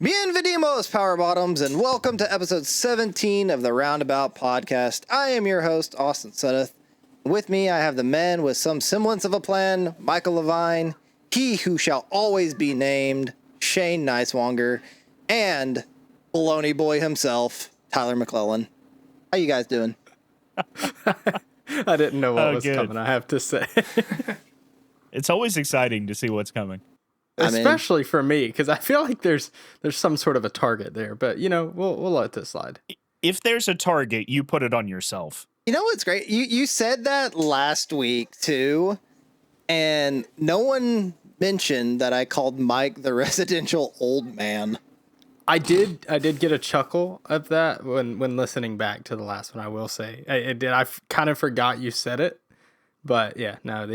Bienvenidos, Power Bottoms, and welcome to episode 17 of the Roundabout Podcast. I am your host, Austin Suddeth. With me, I have the man with some semblance of a plan, Michael Levine, he who shall always be named, Shane Nicewonger, and Baloney Boy himself, Tyler McClellan. How you guys doing? I didn't know what was coming, I have to say. It's always exciting to see what's coming. Especially for me, because I feel like there's some sort of a target there, but we'll let this slide. If there's a target, you put it on yourself. You know what's great? You said that last week too, and no one mentioned that I called Mike the residential old man. I did get a chuckle of that when listening back to the last one. I will say I did. I kind of forgot you said it, but yeah, no,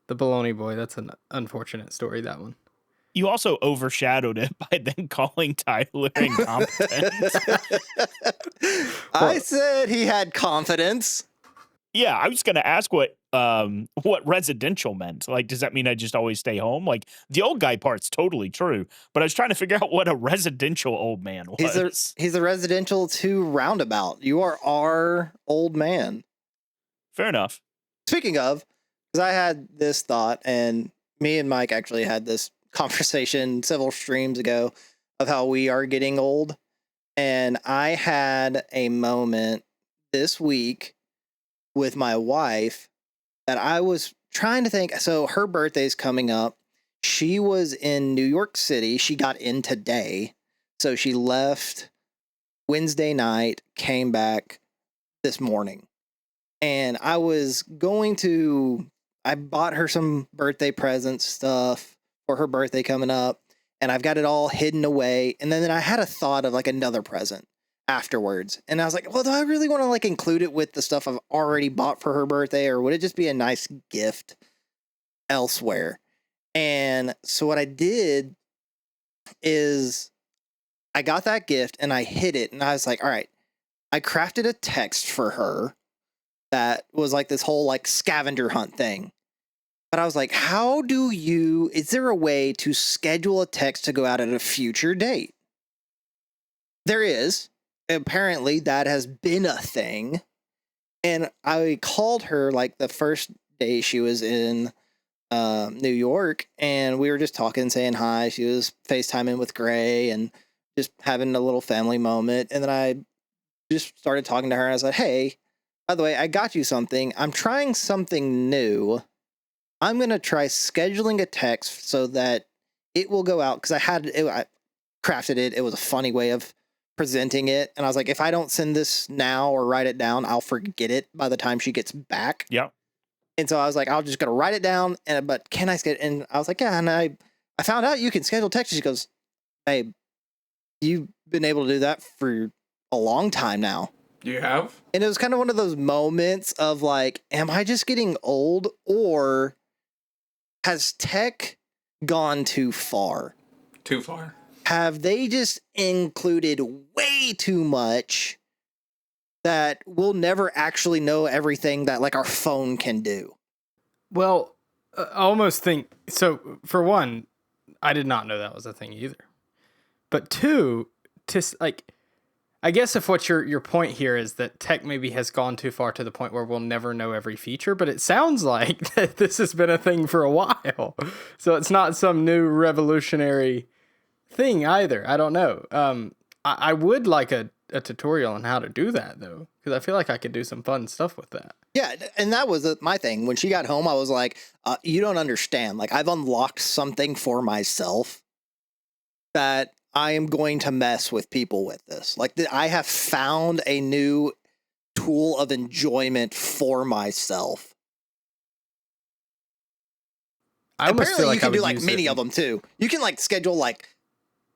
the Baloney Boy, that's an unfortunate story, that one. You also overshadowed it by then calling Tyler incompetent. I said he had confidence. Yeah, I was going to ask what residential meant. Like, does that mean I just always stay home? Like, the old guy part's totally true, but I was trying to figure out what a residential old man was. He's a residential to roundabout. You are our old man. Fair enough. Speaking of, because I had this thought, and me and Mike actually had this conversation several streams ago of how we are getting old. And I had a moment this week with my wife that I was trying to think. So her birthday's coming up. She was in New York City. She got in today. So she left Wednesday night, came back this morning. And I bought her some birthday present stuff for her birthday coming up, and I've got it all hidden away. And then I had a thought of like another present afterwards. And I was like, well, do I really want to like include it with the stuff I've already bought for her birthday, or would it just be a nice gift elsewhere? And so what I did is I got that gift and I hid it, and I was like, all right, I crafted a text for her that was like this whole like scavenger hunt thing. But I was like, is there a way to schedule a text to go out at a future date? There is. Apparently that has been a thing. And I called her like the first day she was in New York, and we were just talking, saying hi. She was FaceTiming with Gray and just having a little family moment. And then I just started talking to her, and I said, hey, by the way, I got you something. I'm trying something new. I'm going to try scheduling a text so that it will go out, because I crafted it. It was a funny way of presenting it. And I was like, if I don't send this now or write it down, I'll forget it by the time she gets back. Yeah. And so I was like, I'll just going to write it down. But can I schedule? And I was like, yeah. And I found out you can schedule text. She goes, hey, you've been able to do that for a long time now. You have? And it was kind of one of those moments of like, am I just getting old, or has tech gone too far? Too far. Have they just included way too much that we'll never actually know everything that like our phone can do? Well, I almost think, so for one, I did not know that was a thing either. But two, I guess if what your point here is that tech maybe has gone too far to the point where we'll never know every feature, but it sounds like that this has been a thing for a while. So it's not some new revolutionary thing either. I don't know. I would like a tutorial on how to do that, though, because I feel like I could do some fun stuff with that. Yeah, and that was my thing. When she got home, I was like, you don't understand. Like, I've unlocked something for myself that I am going to mess with people with this. Like, I have found a new tool of enjoyment for myself. Apparently, you can do like many of them too. You can like schedule like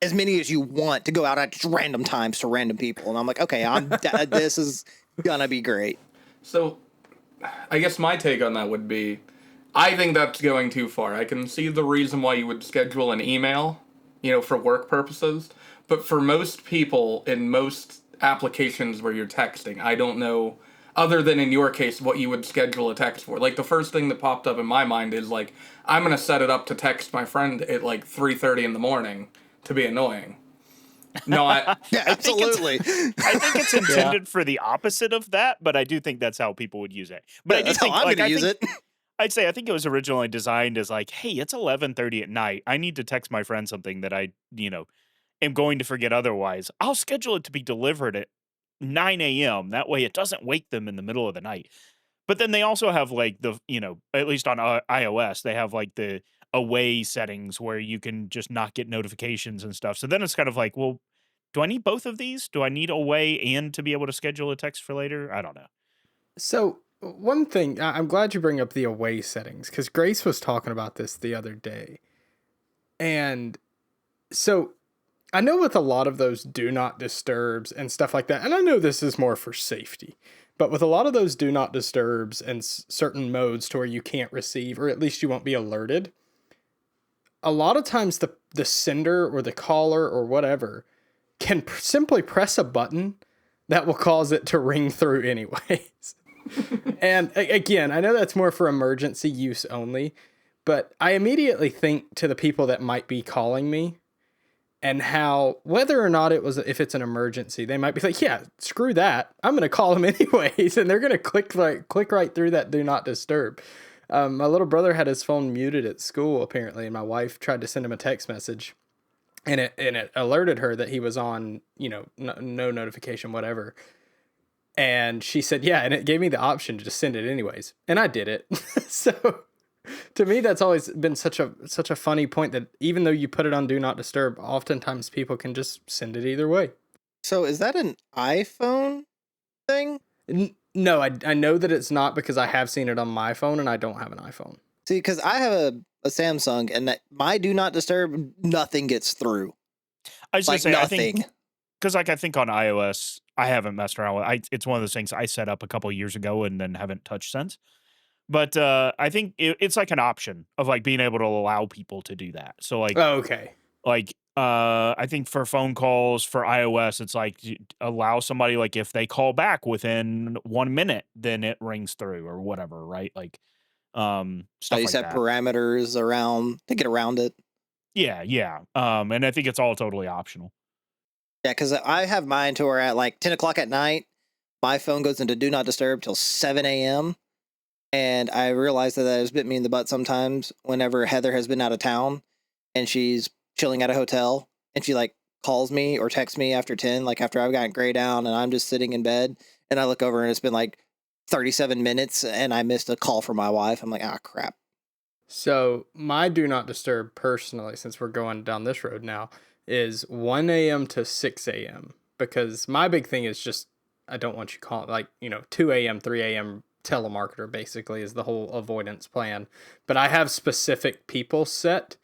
as many as you want to go out at just random times to random people, and I'm like, okay, this is gonna be great. So, I guess my take on that would be, I think that's going too far. I can see the reason why you would schedule an email, for work purposes. But for most people in most applications where you're texting, I don't know, other than in your case, what you would schedule a text for. Like, the first thing that popped up in my mind is, like, I'm going to set it up to text my friend at, like, 3:30 in the morning to be annoying. Not Yeah, absolutely. I think it's intended for the opposite of that, but I do think that's how people would use it. But I do That's think, how I'm like, gonna I use think, it. I'd say I think it was originally designed as like, hey, it's 11:30 at night. I need to text my friend something that I, am going to forget otherwise. I'll schedule it to be delivered at 9 a.m. That way it doesn't wake them in the middle of the night. But then they also have like at least on iOS, they have like the away settings where you can just not get notifications and stuff. So then it's kind of like, well, do I need both of these? Do I need away and to be able to schedule a text for later? I don't know. So one thing, I'm glad you bring up the away settings because Grace was talking about this the other day. And so I know with a lot of those do not disturbs and stuff like that, and I know this is more for safety, but with a lot of those do not disturbs and certain modes to where you can't receive, or at least you won't be alerted, a lot of times the sender or the caller or whatever can simply press a button that will cause it to ring through anyways. And again, I know that's more for emergency use only, but I immediately think to the people that might be calling me and how, whether or not if it's an emergency, they might be like, yeah, screw that. I'm going to call them anyways. And they're going to click right through that do not disturb. My little brother had his phone muted at school apparently, and my wife tried to send him a text message, and it alerted her that he was on, no notification, whatever. And she said, yeah, and it gave me the option to just send it anyways. And I did it. So to me, that's always been such a funny point that even though you put it on do not disturb, oftentimes people can just send it either way. So is that an iPhone thing? No, I know that it's not because I have seen it on my phone and I don't have an iPhone. See, because I have a Samsung, and my do not disturb, nothing gets through. I was Like just say, I nothing. think, because I think on iOS, I haven't messed around with. It's one of those things I set up a couple years ago and then haven't touched since. But I think it's like an option of like being able to allow people to do that. So like, Oh, okay. like I think for phone calls for iOS, it's like allow somebody, like if they call back within 1 minute, then it rings through or whatever, right? Like So stuff you like set that. parameters around to get around it. Yeah. And I think it's all totally optional. Yeah, because I have mine to where at like 10 o'clock at night, my phone goes into do not disturb till 7 a.m. And I realize that has bit me in the butt sometimes whenever Heather has been out of town and she's chilling at a hotel and she like calls me or texts me after 10, like after I've gotten gray down and I'm just sitting in bed and I look over and it's been like 37 minutes and I missed a call from my wife. I'm like, ah, crap. So my do not disturb personally, since we're going down this road now, is 1 a.m. to 6 a.m. because my big thing is just I don't want you calling, like, 2 a.m., 3 a.m. telemarketer basically is the whole avoidance plan. But I have specific people set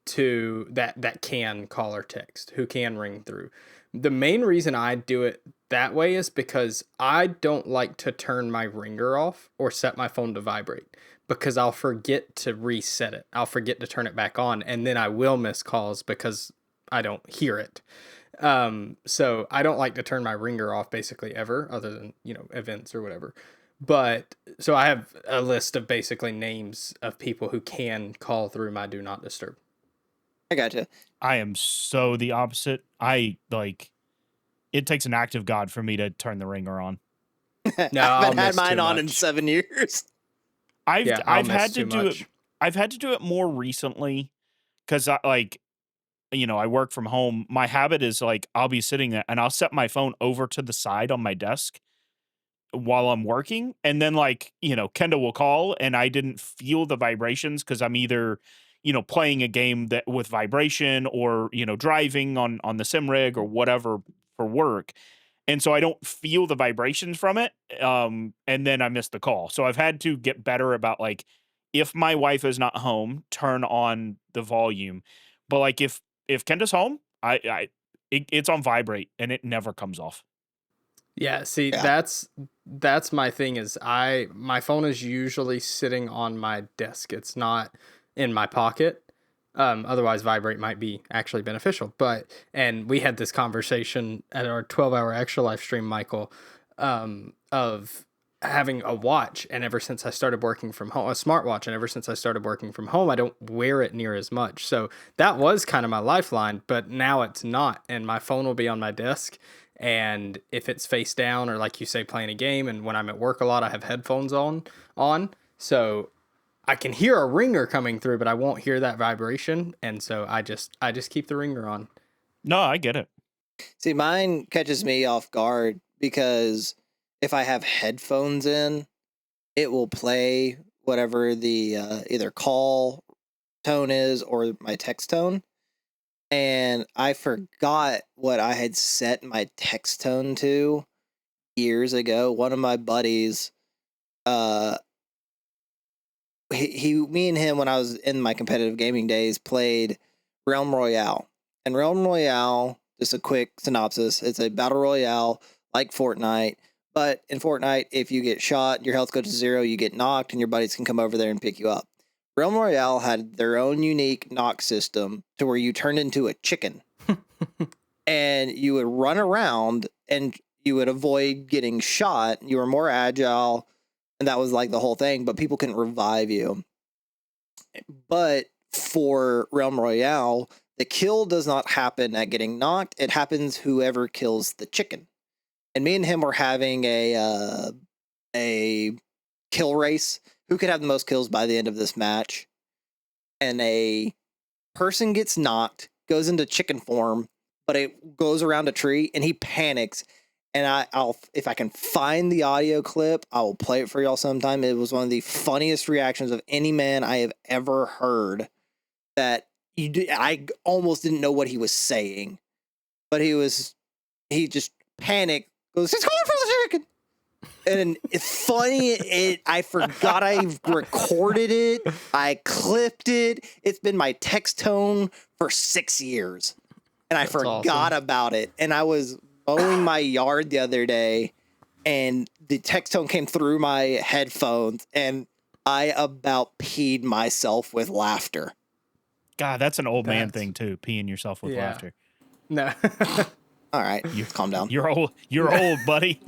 to that can call or text, who can ring through. The main reason I do it that way is because I don't like to turn my ringer off or set my phone to vibrate, because I'll forget to reset it. I'll forget to turn it back on, and then I will miss calls because I don't hear it. So I don't like to turn my ringer off basically ever, other than, events or whatever. But so I have a list of basically names of people who can call through my do not disturb. I gotcha. I am so the opposite. I like it takes an act of God for me to turn the ringer on. No, I I'll haven't had miss mine too on in much. 7 years. I've I'll miss had to too do much. it. I've had to do it more recently because I work from home. My habit is like I'll be sitting there and I'll set my phone over to the side on my desk while I'm working, and then Kendall will call and I didn't feel the vibrations because I'm either playing a game that with vibration or driving on the sim rig or whatever for work. And so I don't feel the vibrations from it. And then I miss the call. So I've had to get better about like, if my wife is not home, turn on the volume. But like if Kenda's home, it's on vibrate and it never comes off. Yeah, see, Yeah. that's my thing is my phone is usually sitting on my desk. It's not in my pocket. Otherwise vibrate might be actually beneficial. And we had this conversation at our 12-hour extra life stream, Michael, of having a watch, and ever since I started working from home, a smartwatch, and ever since I started working from home, I don't wear it near as much. So that was kind of my lifeline, but now it's not, and my phone will be on my desk, and if it's face down, or like you say, playing a game, and when I'm at work a lot, I have headphones on, so I can hear a ringer coming through, but I won't hear that vibration, and so I just keep the ringer on. No, I get it. See, mine catches me off guard because if I have headphones in, it will play whatever the either call tone is or my text tone. And I forgot what I had set my text tone to years ago. One of my buddies, me and him, when I was in my competitive gaming days, played Realm Royale. And Realm Royale, just a quick synopsis, it's a battle royale like Fortnite. But in Fortnite, if you get shot, your health goes to 0, you get knocked, and your buddies can come over there and pick you up. Realm Royale had their own unique knock system to where you turned into a chicken. And you would run around and you would avoid getting shot. You were more agile, and that was like the whole thing, but people couldn't revive you. But for Realm Royale, the kill does not happen at getting knocked. It happens whoever kills the chicken. And me and him were having a kill race. Who could have the most kills by the end of this match? And a person gets knocked, goes into chicken form, but it goes around a tree, and he panics. And I'll, if I can find the audio clip, I will play it for y'all sometime. It was one of the funniest reactions of any man I have ever heard. I almost didn't know what he was saying, but he just panicked. Goes, it's going for the chicken. And it's funny. I forgot I recorded it. I clipped it. It's been my text tone for 6 years, and I forgot about it. And I was mowing my yard the other day, and the text tone came through my headphones, and I about peed myself with laughter. God, that's an old man thing too. Peeing yourself with laughter. No. All right, calm down. You're old. You're old, buddy.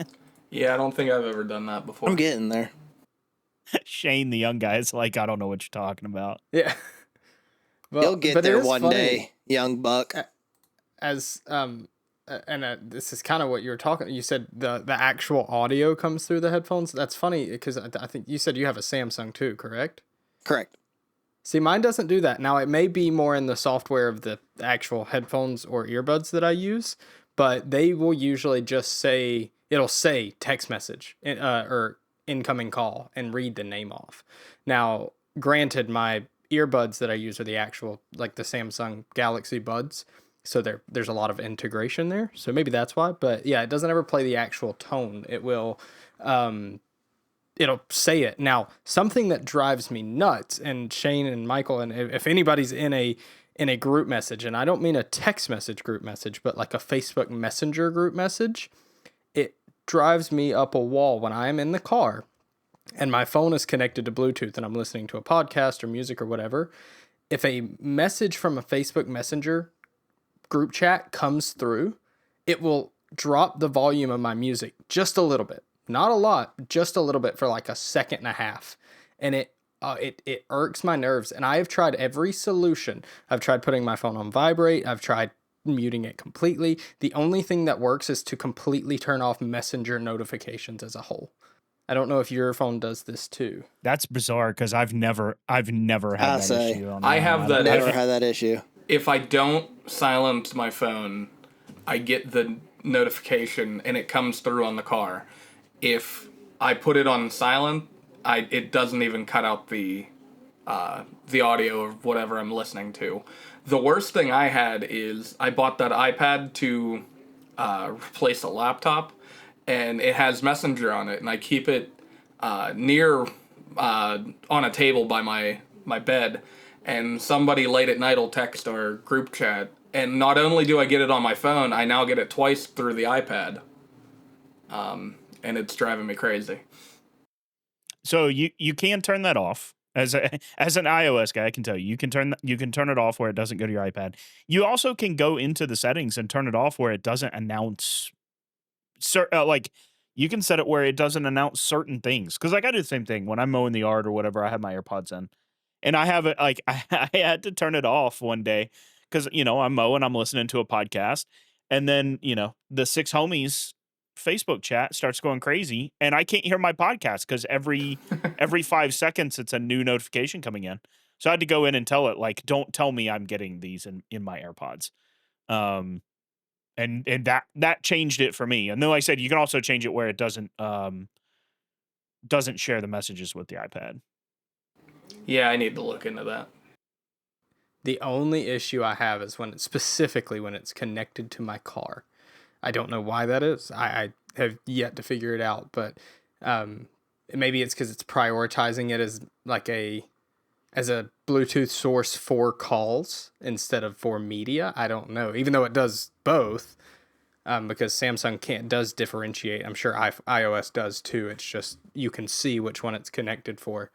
Yeah, I don't think I've ever done that before. I'm getting there. Shane, the young guy, is like, I don't know what you're talking about. Yeah. Well, you'll get there one day, young buck. As this is kind of what you were talking. You said the actual audio comes through the headphones. That's funny because I think you said you have a Samsung too, correct? Correct. See, mine doesn't do that. Now, it may be more in the software of the actual headphones or earbuds that I use, but they will usually just say, it'll say text message or incoming call and read the name off. Now, granted, my earbuds that I use are the actual, like the Samsung Galaxy Buds, so there's a lot of integration there. So maybe that's why. But yeah, it doesn't ever play the actual tone. It will... it'll say it. Now, something that drives me nuts, and Shane and Michael, and if anybody's in a group message, and I don't mean a text message group message, but like a Facebook Messenger group message, it drives me up a wall when I'm in the car and my phone is connected to Bluetooth and I'm listening to a podcast or music or whatever. If a message from a Facebook Messenger group chat comes through, it will drop the volume of my music just a little bit. Not a lot, just a little bit for like a second and a half. And it irks my nerves. And I have tried every solution. I've tried putting my phone on vibrate. I've tried muting it completely. The only thing that works is to completely turn off Messenger notifications as a whole. I don't know if your phone does this too. That's bizarre because I've never had that issue. I have that. Never had that issue. If I don't silence my phone, I get the notification and it comes through on the car. If I put it on silent, it doesn't even cut out the audio of whatever I'm listening to. The worst thing I had is I bought that iPad to replace a laptop, and it has Messenger on it, and I keep it near on a table by my bed, and somebody late at night will text our group chat, and not only do I get it on my phone, I now get it twice through the iPad. And it's driving me crazy. So you can turn that off. As an iOS guy, I can tell you can turn it off where it doesn't go to your iPad. You also can go into the settings and turn it off where it doesn't announce. Like you can set it where it doesn't announce certain things. Because like I do the same thing when I'm mowing the yard or whatever. I have my AirPods in, and I have it like I had to turn it off one day because I'm mowing, I'm listening to a podcast, and then the Six Homies Facebook chat starts going crazy, and I can't hear my podcast because every 5 seconds it's a new notification coming in. So I had to go in and tell it, like, don't tell me I'm getting these in my AirPods. And that changed it for me. And then like I said, you can also change it where it doesn't share the messages with the iPad. Yeah, I need to look into that. The only issue I have is specifically when it's connected to my car. I don't know why that is. I have yet to figure it out, but maybe it's because it's prioritizing it as as a Bluetooth source for calls instead of for media. I don't know, even though it does both, because Samsung does differentiate. I'm sure iOS does too. It's just you can see which one it's connected for.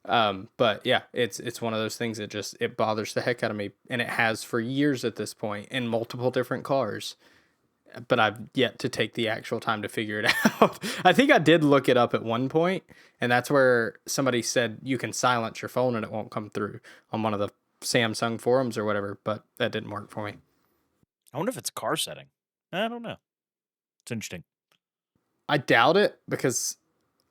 But yeah, it's one of those things that it bothers the heck out of me, and it has for years at this point in multiple different cars. But I've yet to take the actual time to figure it out. I think I did look it up at one point, and that's where somebody said you can silence your phone and it won't come through on one of the Samsung forums or whatever, but that didn't work for me. I wonder if it's a car setting. I don't know. It's interesting. I doubt it because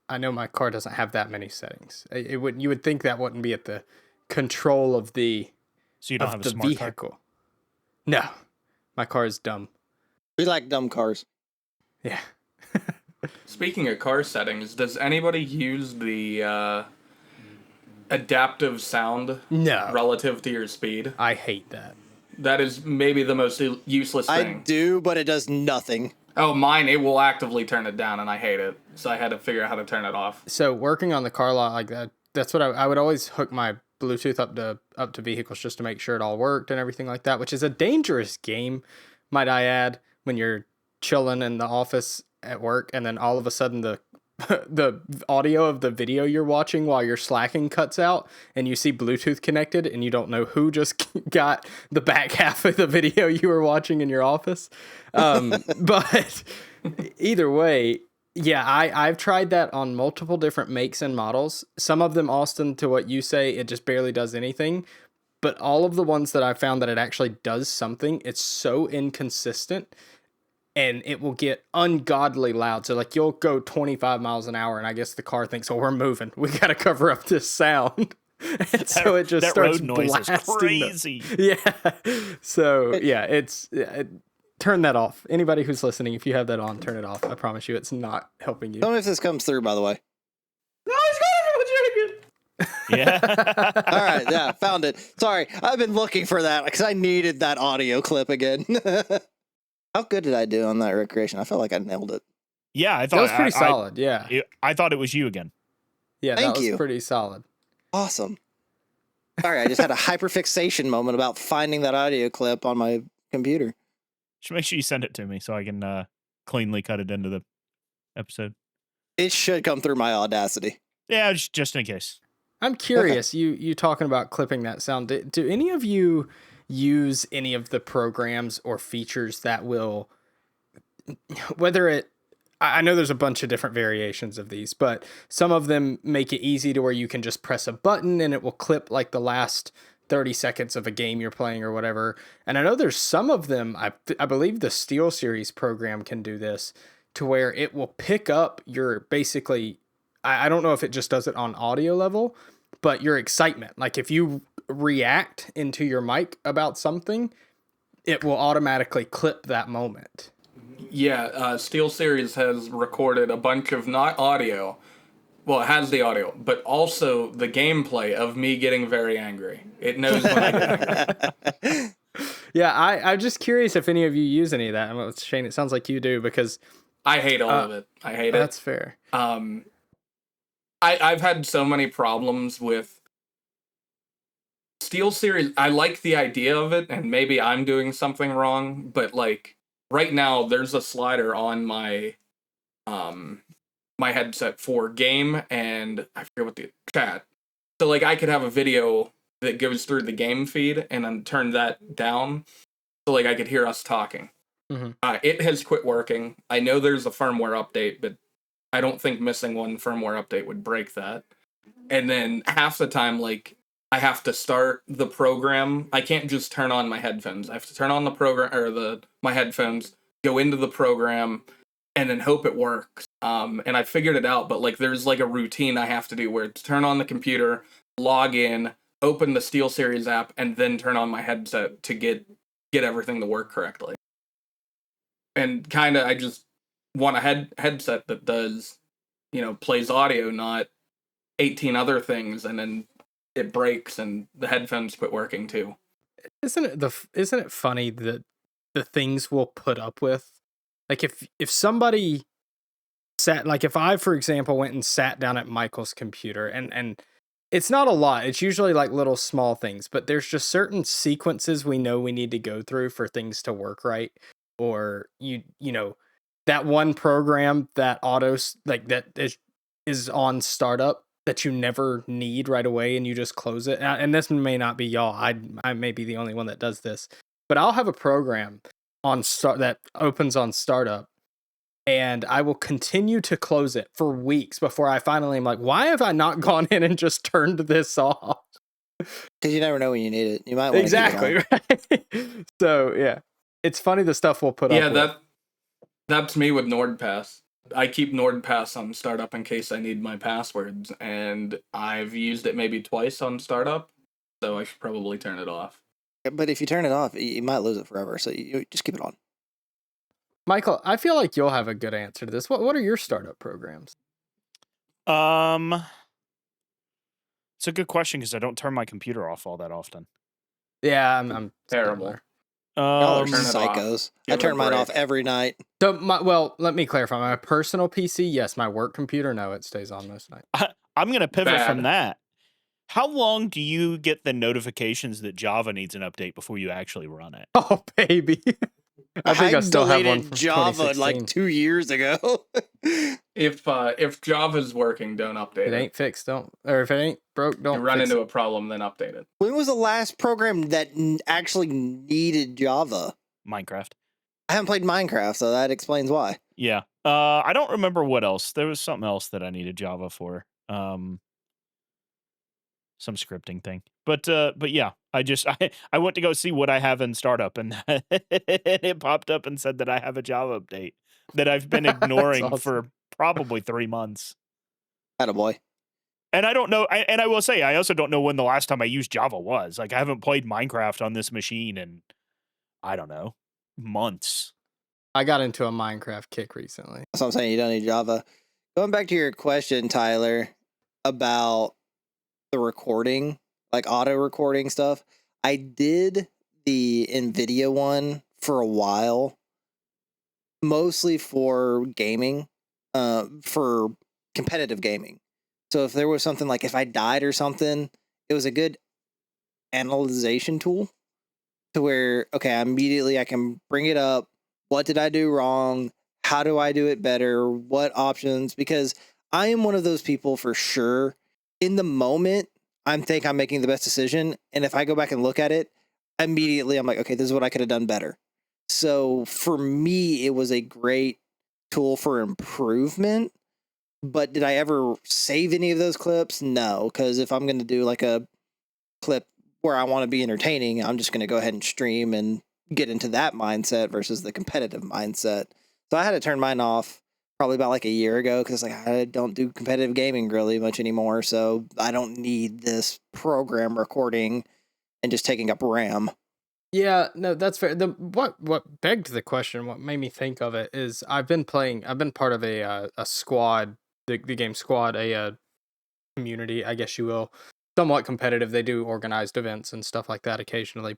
I know my car doesn't have that many settings. You would think that wouldn't be at the control of the So you don't have a smart vehicle. car? No, my car is dumb. We like dumb cars. Yeah. Speaking of car settings, does anybody use the adaptive sound No. relative to your speed? I hate that. That is maybe the most useless I thing. do, but it does nothing. Oh, mine, it will actively turn it down, and I hate it. So I had to figure out how to turn it off. So working on the car lot like that, that's what I would always hook my Bluetooth up to vehicles just to make sure it all worked and everything like that, which is a dangerous game, might I add, when you're chilling in the office at work and then all of a sudden the audio of the video you're watching while you're slacking cuts out and you see Bluetooth connected and you don't know who just got the back half of the video you were watching in your office. But either way, yeah, I've tried that on multiple different makes and models. Some of them, Austin, to what you say, it just barely does anything. But all of the ones that I found that it actually does something, it's so inconsistent and it will get ungodly loud. So like you'll go 25 miles an hour and I guess the car thinks, oh, we're moving. We got to cover up this sound. And so it just starts road noise is blasting crazy. Yeah. So yeah, turn that off. Anybody who's listening, if you have that on, turn it off. I promise you it's not helping you. Tell me if this comes through, by the way. Yeah. All right, yeah, found it. Sorry, I've been looking for that because I needed that audio clip again. How good did I do on that recreation? I felt like I nailed it. Yeah, I thought That was pretty solid. Yeah. I thought it was you again. Yeah, Thank that was you. pretty solid. Awesome. Sorry, I just had a hyperfixation moment about finding that audio clip on my computer. Should make sure you send it to me so I can cleanly cut it into the episode. It should come through my Audacity. Yeah, just in case. I'm curious, you talking about clipping that sound. Do any of you use any of the programs or features that will, I know there's a bunch of different variations of these, but some of them make it easy to where you can just press a button and it will clip like the last 30 seconds of a game you're playing or whatever. And I know there's some of them, I believe the SteelSeries program can do this, to where it will pick up your basically, I don't know if it just does it on audio level, but your excitement. Like if you react into your mic about something, it will automatically clip that moment. Yeah, SteelSeries has recorded a bunch of not audio. Well, it has the audio, but also the gameplay of me getting very angry. It knows when I get angry. Yeah, I'm just curious if any of you use any of that. Well, Shane, it sounds like you do because I hate all of it. I hate it. that's fair. I've had so many problems with SteelSeries. I like the idea of it, and maybe I'm doing something wrong, but like right now there's a slider on my my headset for game and I forget what the chat. So like I could have a video that goes through the game feed and then turn that down so like I could hear us talking. Mm-hmm. It has quit working. I know there's a firmware update, but I don't think missing one firmware update would break that. And then half the time, like, I have to start the program. I can't just turn on my headphones. I have to turn on the program or my headphones, go into the program, and then hope it works. And I figured it out, but like there's like a routine I have to do where to turn on the computer, log in, open the SteelSeries app, and then turn on my headset to get everything to work correctly. And kind of, I just want a headset that does, plays audio, not 18 other things, and then it breaks and the headphones quit working too. Isn't it funny that the things we'll put up with? Like if somebody sat, like if I, for example, went and sat down at Michael's computer, and it's not a lot. It's usually like little small things, but there's just certain sequences we know we need to go through for things to work right. Or you know, that one program that that is on startup that you never need right away, and you just close it. And this may not be y'all. I may be the only one that does this, but I'll have a program that opens on startup, and I will continue to close it for weeks before I finally am like, why have I not gone in and just turned this off? Because you never know when you need it. You might want exactly right. So yeah, it's funny the stuff we'll put up. Yeah, that's me with NordPass. I keep NordPass on startup in case I need my passwords, and I've used it maybe twice on startup, so I should probably turn it off. But if you turn it off, you might lose it forever, so you just keep it on. Michael, I feel like you'll have a good answer to this. What are your startup programs? It's a good question because I don't turn my computer off all that often. Yeah, I'm terrible. Y'all are turn it off. psychos. Give I it a turn mine break. off every night. So let me clarify. My personal PC, yes. My work computer, no, it stays on most nights. I'm going to pivot from Bad. that. How long do you get the notifications that Java needs an update before you actually run it? Oh baby, I think I still have one deleted from Java 2016. like 2 years ago. If Java's working, don't update It it. ain't fixed, or if it ain't broke, don't You run fix into a problem, then update it. When was the last program that actually needed Java? Minecraft. I haven't played Minecraft, so that explains why. Yeah. I don't remember what else. There was something else that I needed Java for. Some scripting thing. But yeah, I went to go see what I have in startup, and it popped up and said that I have a Java update that I've been ignoring awesome. for probably 3 months. Attaboy. And I don't know, and I will say, I also don't know when the last time I used Java was. Like, I haven't played Minecraft on this machine in, I don't know, months. I got into a Minecraft kick recently. That's what I'm saying. You don't need Java. Going back to your question, Tyler, about the recording, like auto recording stuff. I did the NVIDIA one for a while, mostly for gaming, for competitive gaming. So if there was something like if I died or something, it was a good analyzation tool to where, okay, immediately I can bring it up. What did I do wrong? How do I do it better? What options? Because I am one of those people for sure. In the moment, I think I'm making the best decision. And if I go back and look at it, immediately I'm like, okay, this is what I could have done better. So for me, it was a great tool for improvement. But did I ever save any of those clips? No, because if I'm going to do like a clip where I want to be entertaining, I'm just going to go ahead and stream and get into that mindset versus the competitive mindset. So I had to turn mine off probably about like a year ago because like I don't do competitive gaming really much anymore. So I don't need this program recording and just taking up RAM. Yeah, no, that's fair. What begged the question, what made me think of it is I've been part of a squad, the game squad, a community, I guess you will, somewhat competitive. They do organized events and stuff like that occasionally.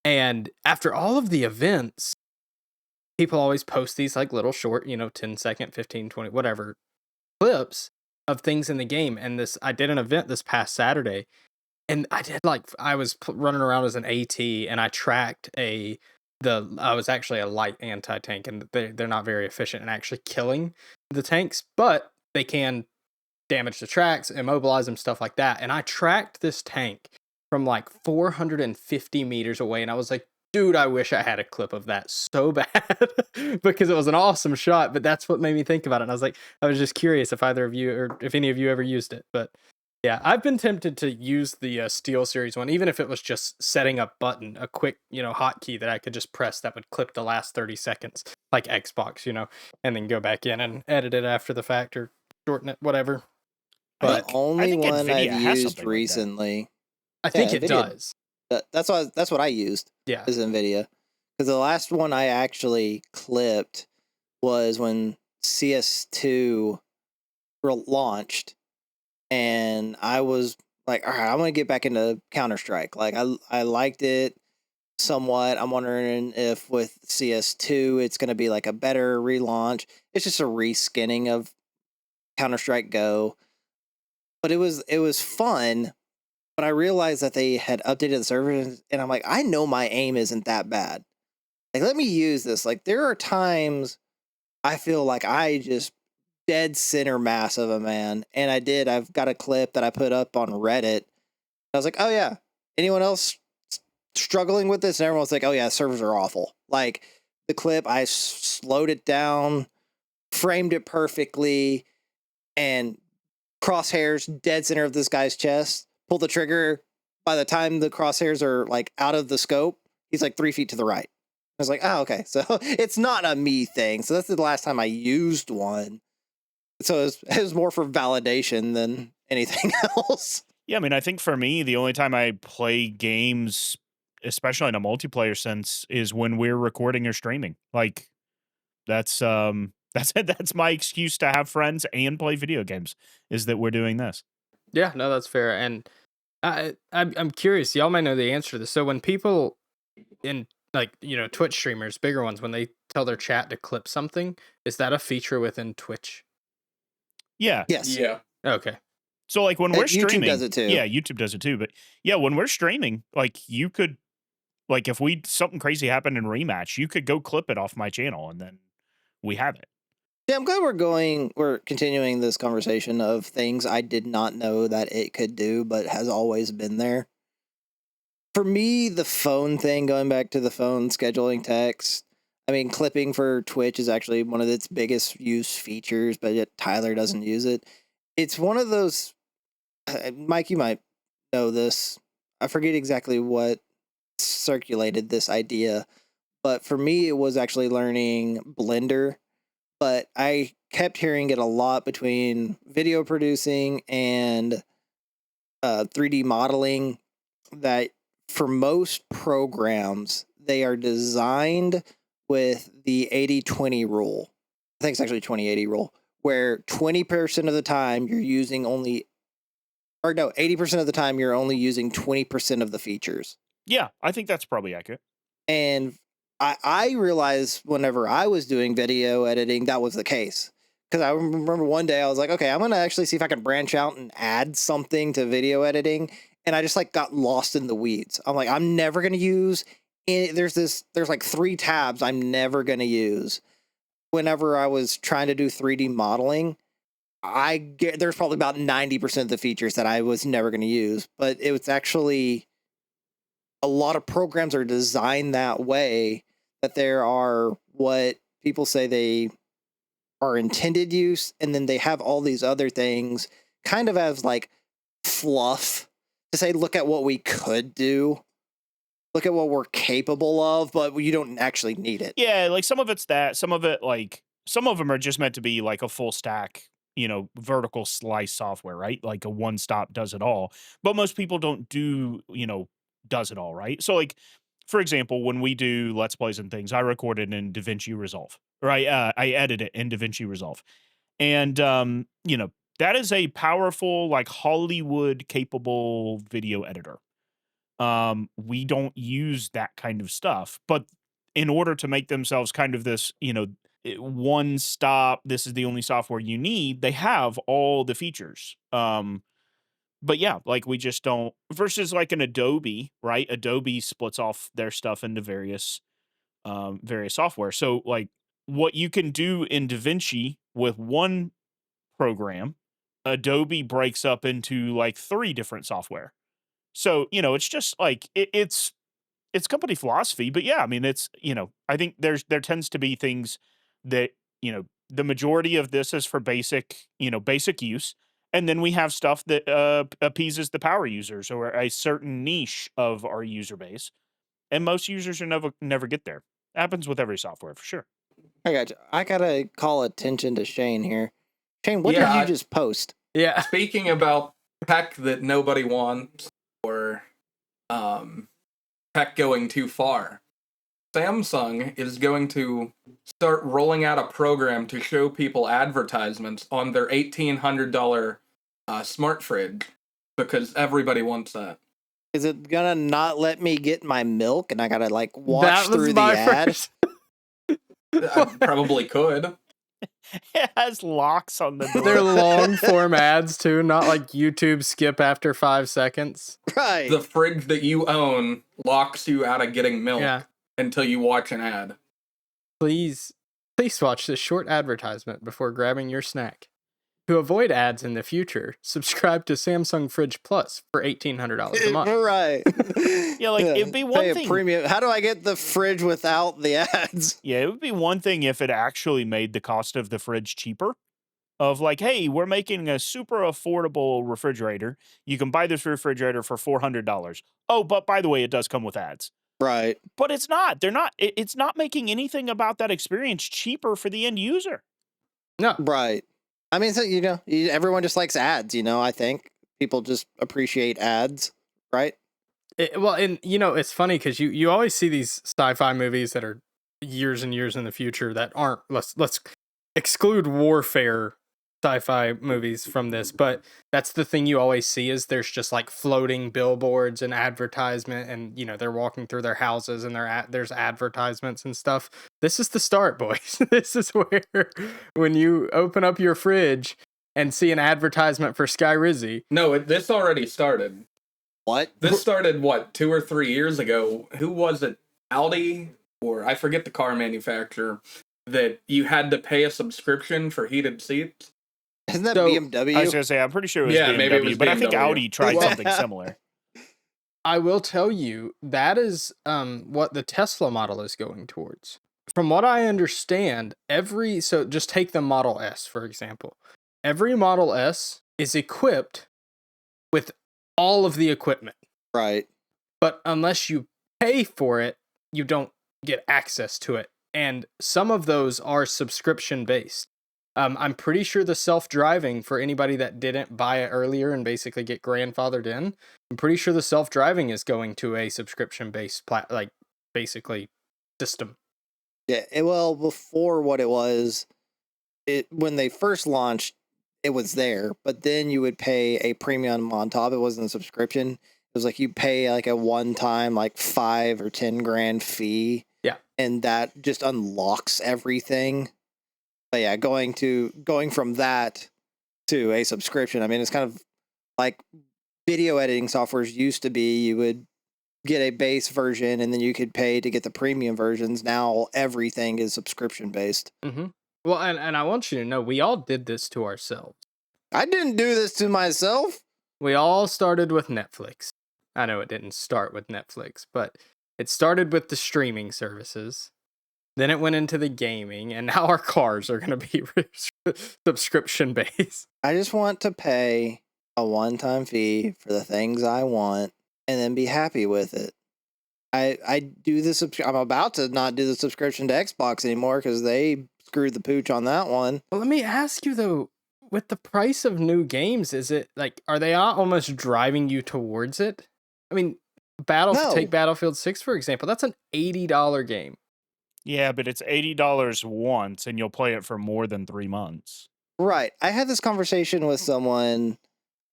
And after all of the events, people always post these like little short, 10-second, 15, 20, whatever clips of things in the game. And I did an event this past Saturday, and I was running around as an AT, and I tracked I was actually a light anti-tank, and they're not very efficient in actually killing the tanks, but they can damage the tracks, immobilize them, stuff like that. And I tracked this tank from like 450 meters away, and I was like, dude, I wish I had a clip of that so bad because it was an awesome shot. But that's what made me think about it. And I was just curious if either of you or if any of you ever used it. But yeah, I've been tempted to use the SteelSeries one, even if it was just setting a button, a quick, hotkey that I could just press that would clip the last 30 seconds, like Xbox, and then go back in and edit it after the fact or shorten it, whatever. But The only think one NVIDIA I've has used something like that. recently, I think it NVIDIA does. that's what I used, Yeah. is NVIDIA. Because the last one I actually clipped was when CS2 launched, and I was like, all right, I'm gonna get back into Counter-Strike. Like I liked it somewhat. I'm wondering if with CS2 it's gonna be like a better relaunch. It's just a reskinning of Counter-Strike Go. But it was fun, but I realized that they had updated the servers, and I'm like, I know my aim isn't that bad. Like, let me use this. Like, there are times I feel like I just dead center mass of a man, and I've got a clip that I put up on Reddit. I was like, oh yeah, anyone else struggling with this? And everyone's like, oh yeah, servers are awful. Like, the clip, I slowed it down, framed it perfectly, and crosshairs dead center of this guy's chest. Pull the trigger. By the time the crosshairs are like out of the scope, he's like 3 feet to the right. I was like, oh, okay. So it's not a me thing. So that's the last time I used one. So it was more for validation than anything else. Yeah, I mean, I think for me, the only time I play games, especially in a multiplayer sense, is when we're recording or streaming. Like, that's it. That's my excuse to have friends and play video games, is that we're doing this. Yeah, no, that's fair. And I'm curious. Y'all might know the answer to this. So when people in Twitch streamers, bigger ones, when they tell their chat to clip something, is that a feature within Twitch? Yeah. Yes. Yeah. Okay. So like when we're streaming, YouTube does it too. Yeah, YouTube does it too. But yeah, when we're streaming, like you could, like if something crazy happened in rematch, you could go clip it off my channel, and then we have it. Yeah, I'm glad we're continuing this conversation of things I did not know that it could do, but has always been there. For me, the phone thing, going back to the phone scheduling text, I mean, clipping for Twitch is actually one of its biggest used features, but yet Tyler doesn't use it. It's one of those, Mike, you might know this. I forget exactly what circulated this idea, but for me, it was actually learning Blender. But I kept hearing it a lot between video producing and 3D modeling, that for most programs, they are designed with the 80-20 rule. I think it's actually 20-80 rule, where 20% of the time you're using 80% of the time you're only using 20% of the features. Yeah, I think that's probably accurate. And I realized whenever I was doing video editing, that was the case. Because I remember one day I was like, okay, I'm going to actually see if I can branch out and add something to video editing. And I just like got lost in the weeds. I'm like, I'm never going to use there's like 3 tabs I'm never going to use. Whenever I was trying to do 3D modeling, there's probably about 90% of the features that I was never going to use. But it was actually, a lot of programs are designed that way, that there are what people say they are intended use, and then they have all these other things kind of as like fluff to say, look at what we could do, look at what we're capable of, but you don't actually need it. Yeah, like some of it's that, some of it, like some of them are just meant to be like a full stack, vertical slice software, right? Like a one stop does it all. But most people don't do, does it all, right? So like, for example, when we do Let's Plays and things, I record it in DaVinci Resolve, right? I edit it in DaVinci Resolve. And, that is a powerful, like Hollywood capable video editor. We don't use that kind of stuff, but in order to make themselves kind of this, one stop, this is the only software you need, they have all the features. But yeah, like we just don't, versus like an Adobe, right? Adobe splits off their stuff into various software. So like what you can do in DaVinci with one program, Adobe breaks up into like 3 different software. So, it's just like it's it's company philosophy. But yeah, I mean, it's, I think there tends to be things that, the majority of this is for basic use. And then we have stuff that appeases the power users or a certain niche of our user base. And most users are never get there. Happens with every software for sure. I got you. I gotta call attention to Shane here. Shane, what did Yeah, you just post? Yeah. Speaking about tech that nobody wants or tech going too far, Samsung is going to start rolling out a program to show people advertisements on their $1,800 smart fridge because everybody wants that. Is it gonna not let me get my milk and I gotta like watch That was through the my ad? first. I probably could. It has locks on the door. They're long form ads too, not like YouTube skip after 5 seconds. Right. The fridge that you own locks you out of getting milk Yeah. until you watch an ad. Please watch this short advertisement before grabbing your snack. To avoid ads in the future, subscribe to Samsung Fridge Plus for $1,800 a month. Right. Yeah, like, it'd be one Pay thing- a premium. How do I get the fridge without the ads? Yeah, it would be one thing if it actually made the cost of the fridge cheaper. Of like, hey, we're making a super affordable refrigerator. You can buy this refrigerator for $400. Oh, but by the way, it does come with ads. Right. But it's not. They're not. It's not making anything about that experience cheaper for the end user. No, Right. I mean, so everyone just likes ads. I think people just appreciate ads, right? well, and it's funny because you always see these sci-fi movies that are years and years in the future that aren't. Let's exclude warfare sci-fi movies from this, but that's the thing you always see is there's just like floating billboards and advertisement, and they're walking through their houses and there's advertisements and stuff. This is the start, boys. This is where when you open up your fridge and see an advertisement for Skyrizi. No, this already started. What? This started, 2 or 3 years ago? Who was it? Audi? Or I forget the car manufacturer. That you had to pay a subscription for heated seats? Isn't that So, BMW? I was gonna say, I'm pretty sure it was Yeah, BMW, maybe it was but I think BMW. Audi tried Yeah. something similar. I will tell you that is what the Tesla model is going towards. From what I understand, so just take the Model S for example. Every Model S is equipped with all of the equipment, Right. but unless you pay for it, you don't get access to it. And some of those are subscription based. I'm pretty sure the self-driving, for anybody that didn't buy it earlier and basically get grandfathered in, I'm pretty sure the self-driving is going to a subscription-based basically system. Yeah. Well, before what it was, when they first launched, it was there, but then you would pay a premium on top. It wasn't a subscription. It was like you pay like a one-time like 5 or 10 grand fee. Yeah. And that just unlocks everything. But yeah, going from that to a subscription, I mean, it's kind of like video editing softwares used to be. You would get a base version and then you could pay to get the premium versions. Now everything is subscription based. Mm-hmm. Well, and I want you to know, we all did this to ourselves. I didn't do this to myself. We all started with Netflix. I know it didn't start with Netflix, but it started with the streaming services. Then it went into the gaming, and now our cars are going to be subscription based. I just want to pay a one-time fee for the things I want and then be happy with it. I do the I'm about to not do the subscription to Xbox anymore because they screwed the pooch on that one. Well, let me ask you though, with the price of new games, is it like, are they not almost driving you towards it? I mean, No. take Battlefield 6 for example. That's an $80 game. Yeah, but it's $80 once, and you'll play it for more than 3 months. Right. I had this conversation with someone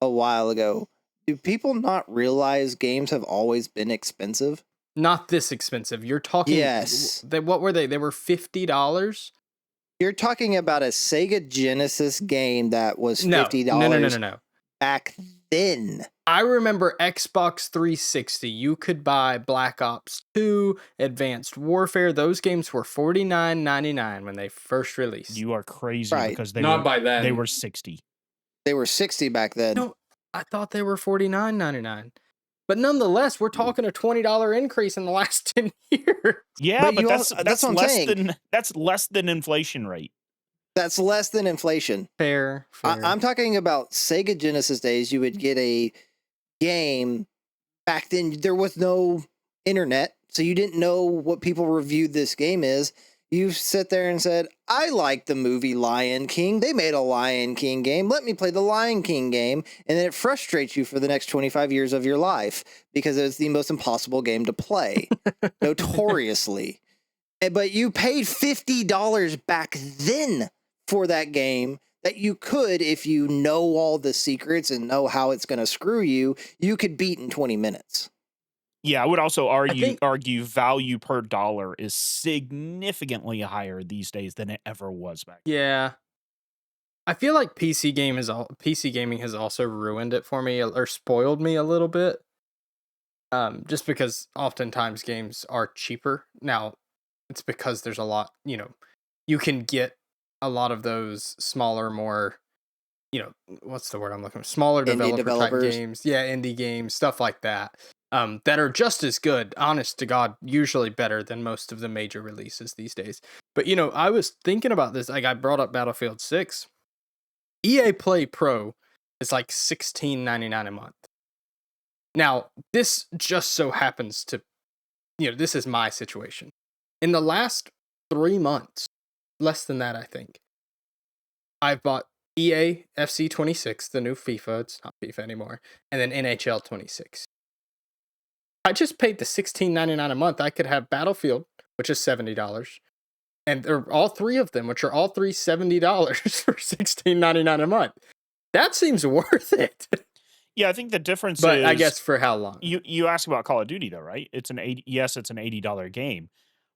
a while ago. Do people not realize games have always been expensive? Not this expensive. You're talking. Yes. What were they? They were $50. You're talking about a Sega Genesis game that was $50 No. back then. I remember Xbox 360. You could buy Black Ops 2, Advanced Warfare. Those games were $49.99 when they first released. You are crazy Right. because Not by then. they were 60. They were 60 back then. No, I thought they were $49.99. But nonetheless, we're talking a $20 increase in the last 10 years. Yeah, But but you that's also- that's what I'm less saying. that's less than inflation rate. That's less than inflation. Fair. I'm talking about Sega Genesis days. You would get a game. Back then, there was no internet, so you didn't know what people reviewed this game is. You sit there and said, I like the movie Lion King. They made a Lion King game. Let me play the Lion King game. And then it frustrates you for the next 25 years of your life because it's the most impossible game to play, notoriously. But you paid $50 back then for that game that you could, if you know all the secrets and know how it's going to screw you, you could beat in 20 minutes. Yeah, I would also think- argue value per dollar is significantly higher these days than it ever was back then. Yeah. I feel like PC gaming has also ruined it for me or spoiled me a little bit. Just because oftentimes games are cheaper. Now, it's because there's a lot, you can get a lot of those smaller, more, what's the word I'm looking for? Smaller Indie developer type developers. games. Yeah, indie games, stuff like that. That are just as good, honest to God, usually better than most of the major releases these days. But, I was thinking about this. Like, I brought up Battlefield 6. EA Play Pro is like $16.99 a month. Now, this just so happens to, this is my situation. In the last 3 months, less than that, I think, I've bought EA FC 26, the new FIFA. It's not FIFA anymore. And then NHL 26. I just paid the $16.99 a month. I could have Battlefield, which is $70. And they're all three of them, which are all three $70 for $16.99 a month. That seems worth it. Yeah, I think the difference But is, I guess for how long? you asked about Call of Duty though, right? It's an $80 game,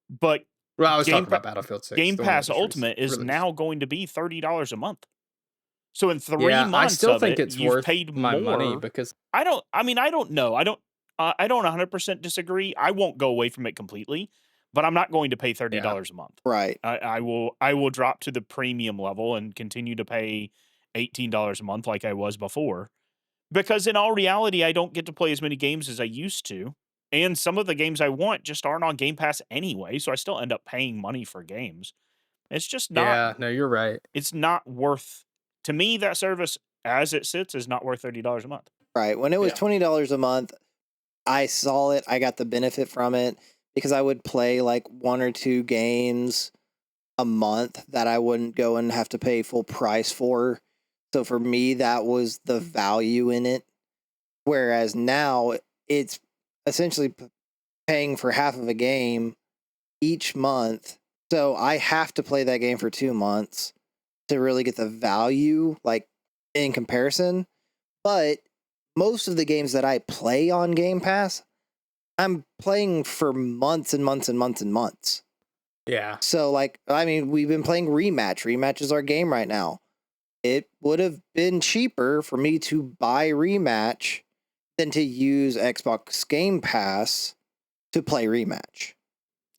but Well, I was Game talking about Battlefield 6. Game the one that Pass was Ultimate is released. now going to be $30 a month. So in 3 Yeah, months I still of think it, it's you've worth paid my more. money because I don't know. I don't 100% disagree. I won't go away from it completely, but I'm not going to pay $30 a month. Right. I will drop to the premium level and continue to pay $18 a month like I was before. Because in all reality, I don't get to play as many games as I used to. And some of the games I want just aren't on Game Pass anyway, so I still end up paying money for games. It's just not yeah, no, you're right. it's not worth, to me, that service as it sits is not worth $30 a month. Right. When it was Yeah. $20 a month, I saw it. I got the benefit from it because I would play like 1 or 2 games a month that I wouldn't go and have to pay full price for. So for me, that was the value in it. Whereas now it's essentially paying for half of a game each month. So I have to play that game for 2 months to really get the value, like in comparison. But most of the games that I play on Game Pass, I'm playing for months and months and months and months. Yeah. So, like, I mean, we've been playing Rematch. Rematch is our game right now. It would have been cheaper for me to buy Rematch than to use Xbox Game Pass to play Rematch.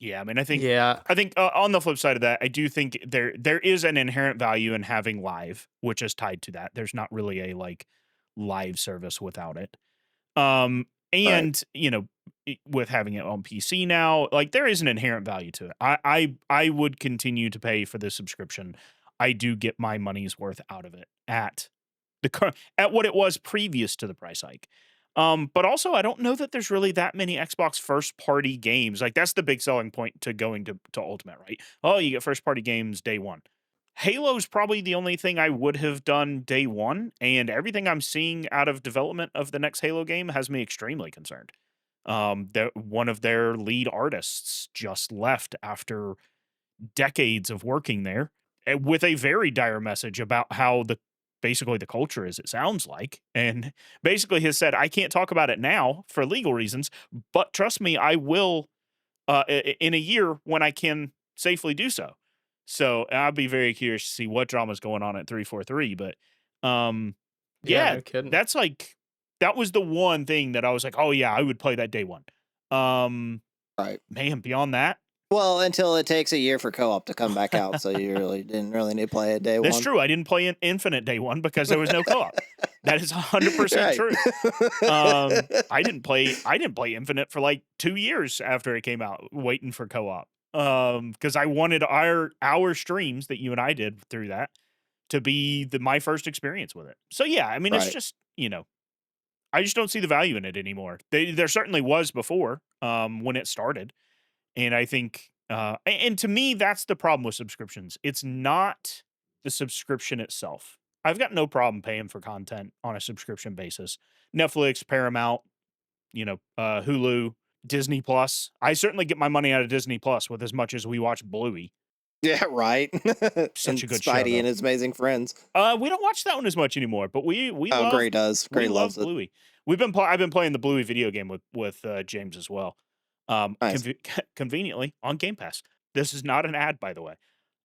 Yeah, I mean, I think Yeah. on the flip side of that, I do think there is an inherent value in having live, which is tied to that. There's not really a like live service without it. And with having it on PC now, like there is an inherent value to it. I would continue to pay for this subscription. I do get my money's worth out of it at what it was previous to the price hike. But also, I don't know that there's really that many Xbox first-party games. Like, that's the big selling point to going to Ultimate, right? Oh, you get first-party games day one. Halo's probably the only thing I would have done day one, and everything I'm seeing out of development of the next Halo game has me extremely concerned. One of their lead artists just left after decades of working there with a very dire message about how basically the culture is, it sounds like. And basically has said, I can't talk about it now for legal reasons, but trust me, I will in a year when I can safely do so. So I'll be very curious to see what drama's going on at 343. But Yeah, no kidding. that's like, that was the one thing that I was like, oh yeah, I would play that day one. Right. Man, beyond that, Well, until it takes a year for co-op to come back out, so you didn't really need to play it day one. that's true. I didn't play Infinite day one because there was no co-op. That is 100% Right. true. I didn't play Infinite for like 2 years after it came out, waiting for co-op. Because I wanted our streams that you and I did through that to be my first experience with it. So yeah, I mean, it's Right. just, I just don't see the value in it anymore. There certainly was before, when it started, and I think, and to me, that's the problem with subscriptions. It's not the subscription itself. I've got no problem paying for content on a subscription basis. Netflix, Paramount, Hulu, Disney Plus. I certainly get my money out of Disney Plus with as much as we watch Bluey. Yeah, right. Such And a good show, Spidey though. and his amazing friends. We don't watch that one as much anymore, but we Oh, love Gray does. we Gray love loves it. Bluey. I've been playing the Bluey video game with James as well. Nice. Conveniently on Game Pass. This is not an ad, by the way.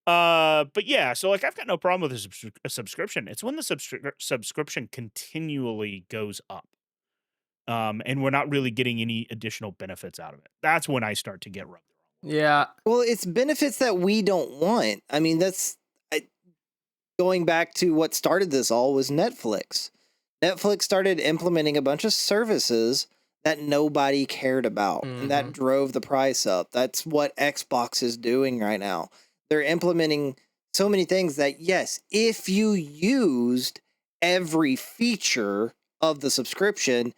But yeah, so like I've got no problem with a subscription. It's when the subscription continually goes up, and we're not really getting any additional benefits out of it. That's when I start to get rubbed. Yeah. Well, it's benefits that we don't want. I mean, going back to what started this all was Netflix. Netflix started implementing a bunch of services that nobody cared about, and that drove the price up. That's what Xbox is doing right now. They're implementing so many things that, yes, if you used every feature of the subscription,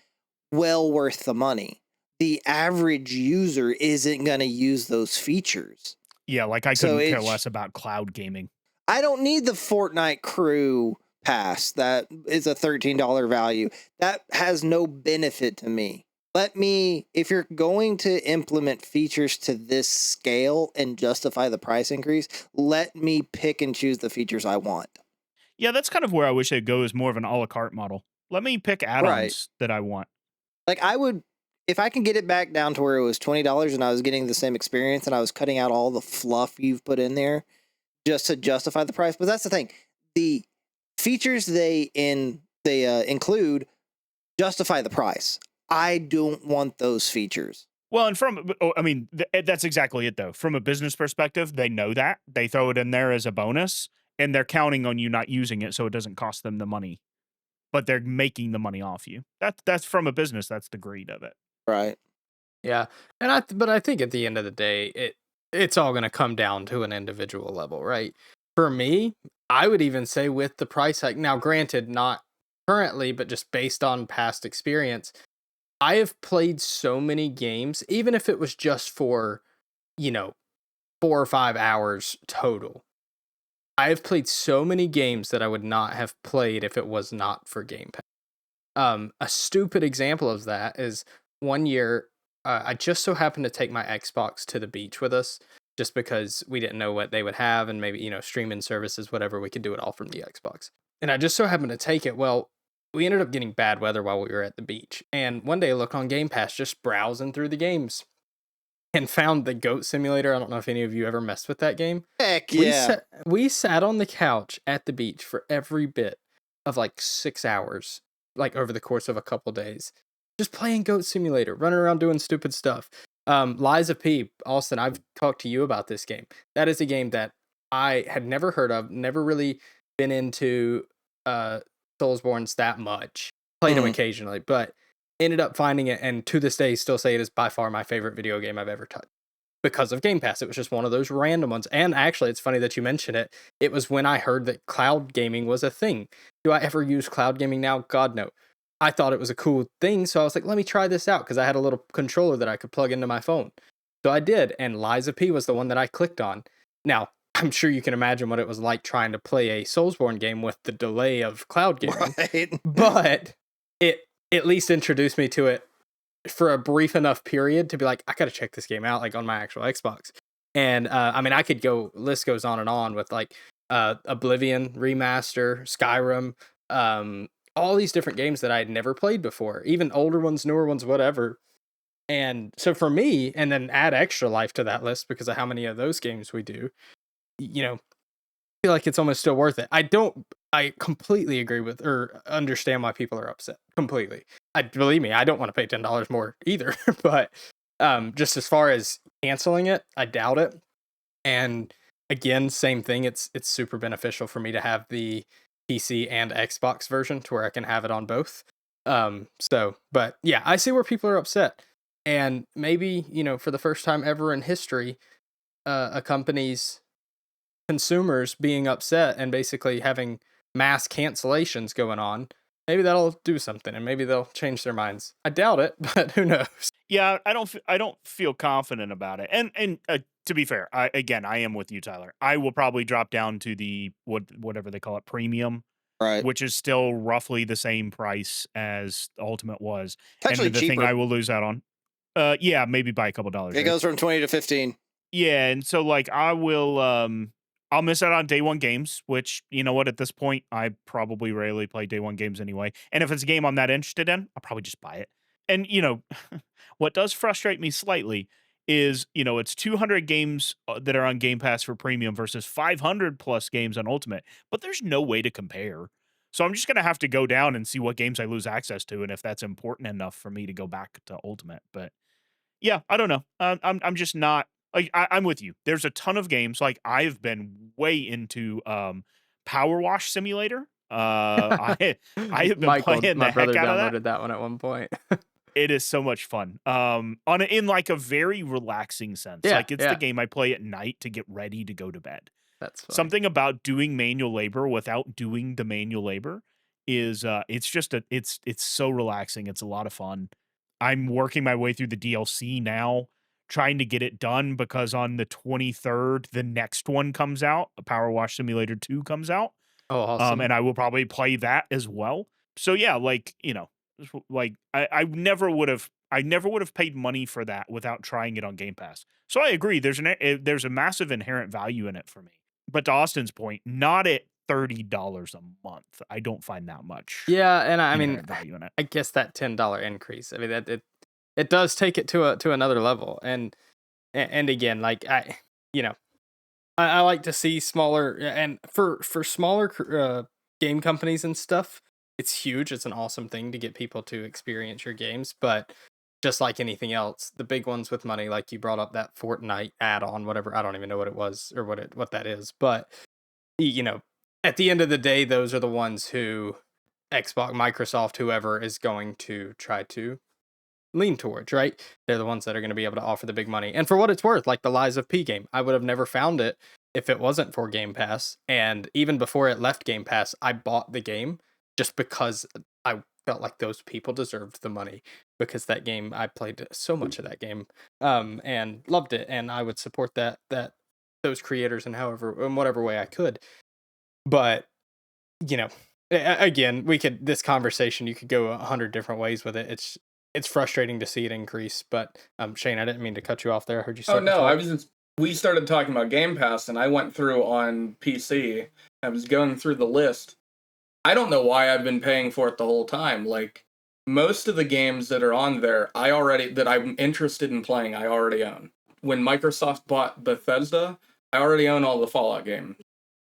well worth the money. The average user isn't going to use those features. Yeah, like I So couldn't care it's- less about cloud gaming. I don't need the Fortnite crew pass that is a $13 value. That has no benefit to me. If you're going to implement features to this scale and justify the price increase, let me pick and choose the features I want. Yeah, that's kind of where I wish they'd go, is more of an a la carte model. Let me pick add-ons that I want. Like if I can get it back down to where it was $20 and I was getting the same experience and I was cutting out all the fluff you've put in there just to justify the price. But that's the thing. The features they include justify the price. I don't want those features. Well, and that's exactly it, though. From a business perspective, they know that. They throw it in there as a bonus, and they're counting on you not using it so it doesn't cost them the money. But they're making the money off you. That's from a business. That's the greed of it. Right. Yeah. But I think at the end of the day, it's all going to come down to an individual level, right? For me, I would even say with the price hike, now granted, not currently, but just based on past experience, I have played so many games, even if it was just for, 4 or 5 hours total. I have played so many games that I would not have played if it was not for Game Pass. A stupid example of that is one year, I just so happened to take my Xbox to the beach with us, just because we didn't know what they would have, and maybe, streaming services, whatever, we could do it all from the Xbox. And I just so happened to take it. Well, we ended up getting bad weather while we were at the beach. And one day I look on Game Pass, just browsing through the games, and found the Goat Simulator. I don't know if any of you ever messed with that game. Heck yeah. We sat on the couch at the beach for every bit of like 6 hours, like over the course of a couple days, just playing Goat Simulator, running around doing stupid stuff. Lies of P, Austin, I've talked to you about this game. That is a game that I had never heard of, never really been into Soulsborne's that much. Played them occasionally, but ended up finding it, and to this day still say it is by far my favorite video game I've ever touched. Because of Game Pass. It was just one of those random ones. And actually, it's funny that you mention it. It was when I heard that cloud gaming was a thing. Do I ever use cloud gaming now? God, no. I thought it was a cool thing, so I was like, let me try this out, because I had a little controller that I could plug into my phone. So I did, and Lies of P was the one that I clicked on. Now, I'm sure you can imagine what it was like trying to play a Soulsborne game with the delay of cloud gaming. Right. But it at least introduced me to it for a brief enough period to be like, I gotta check this game out, like on my actual Xbox. And I could go, list goes on and on with like Oblivion remaster, Skyrim, all these different games that I had never played before, even older ones, newer ones, whatever. And so for me, and then add Extra Life to that list because of how many of those games we do, I feel like it's almost still worth it. I completely agree with or understand why people are upset. Completely. Believe me, I don't want to pay $10 more either. But just as far as canceling it, I doubt it. And again, same thing. It's super beneficial for me to have the PC and Xbox version to where I can have it on both. But yeah, I see where people are upset. And maybe, for the first time ever in history, a company's consumers being upset and basically having mass cancellations going on, maybe that'll do something and maybe they'll change their minds. I doubt it, but who knows? Yeah, I don't feel confident about it. And to be fair, I am with you, Tyler. I will probably drop down to the whatever they call it, premium, Right. which is still roughly the same price as the Ultimate was. It's actually and the thing cheaper. I will lose out on, yeah, maybe by a couple dollars. It right? goes from 20 to 15. Yeah, and so like I'll miss out on day one games, which, you know what, at this point, I probably rarely play day one games anyway. And if it's a game I'm not interested in, I'll probably just buy it. And, what does frustrate me slightly is, it's 200 games that are on Game Pass for premium versus 500 plus games on Ultimate, but there's no way to compare. So I'm just going to have to go down and see what games I lose access to and if that's important enough for me to go back to Ultimate. But yeah, I don't know. I'm just not. Like I'm with you. There's a ton of games. Like I've been way into Power Wash Simulator. I have been playing my the brother heck out downloaded of that one at one point. It is so much fun. In like a very relaxing sense. Yeah, Like it's yeah. the game I play at night to get ready to go to bed. That's fine. Something about doing manual labor without doing the manual labor is it's so relaxing. It's a lot of fun. I'm working my way through the DLC now, trying to get it done because on the 23rd, the next one comes out. Power Wash Simulator 2 comes out. Oh, awesome. And I will probably play that as well. So yeah, like, like I never would have paid money for that without trying it on Game Pass. So I agree. There's a massive inherent value in it for me. But to Austin's point, not at $30 a month. I don't find that much. Yeah, and I mean, inherent value in it. I guess that $10 increase. I mean, that it does take it to another level. And again, like I like to see smaller, and for smaller game companies and stuff, it's huge. It's an awesome thing to get people to experience your games. But just like anything else, the big ones with money, like you brought up that Fortnite add-on, whatever, I don't even know what it was or what that is. But at the end of the day, those are the ones who Xbox, Microsoft, whoever is going to try to lean towards, right? They're the ones that are going to be able to offer the big money. And for what it's worth, like the Lies of P game, I would have never found it if it wasn't for Game Pass. And even before it left Game Pass, I bought the game just because I felt like those people deserved the money, because that game, I played so much of that game and loved it, and I would support that those creators in whatever way I could. But again, this conversation, you could go 100 different ways with it. It's frustrating to see it increase. But Shane, I didn't mean to cut you off there. I heard you start. Oh no, we started talking about Game Pass, and I went through on PC. I was going through the list. I don't know why I've been paying for it the whole time. Like, most of the games that are on there, that I'm interested in playing, I already own. When Microsoft bought Bethesda, I already own all the Fallout games.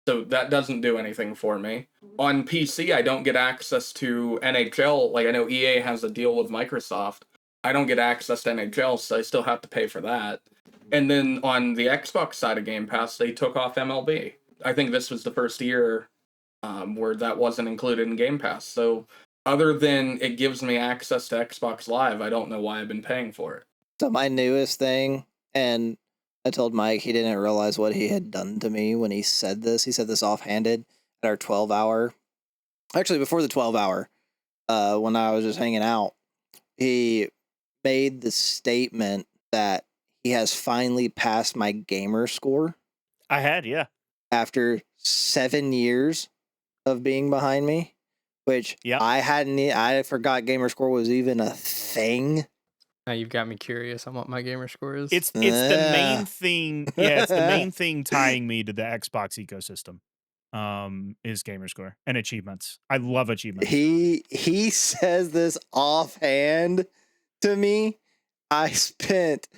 So that doesn't do anything for me. On PC, I don't get access to NHL. Like, I know EA has a deal with Microsoft. I don't get access to NHL, so I still have to pay for that. And then on the Xbox side of Game Pass, they took off MLB. I think this was the first year where that wasn't included in Game Pass. So other than it gives me access to Xbox Live, I don't know why I've been paying for it. So my newest thing, and I told Mike he didn't realize what he had done to me when he said this. He said this offhanded at our 12-hour. Actually, before the 12-hour, when I was just hanging out, he made the statement that he has finally passed my gamer score. I had, yeah. After 7 years of being behind me, which I forgot gamer score was even a thing. Now you've got me curious on what my gamer score is. It's the main thing. Yeah, it's the main thing tying me to the Xbox ecosystem. Is gamer score and achievements. I love achievements. He says this offhand to me. I spent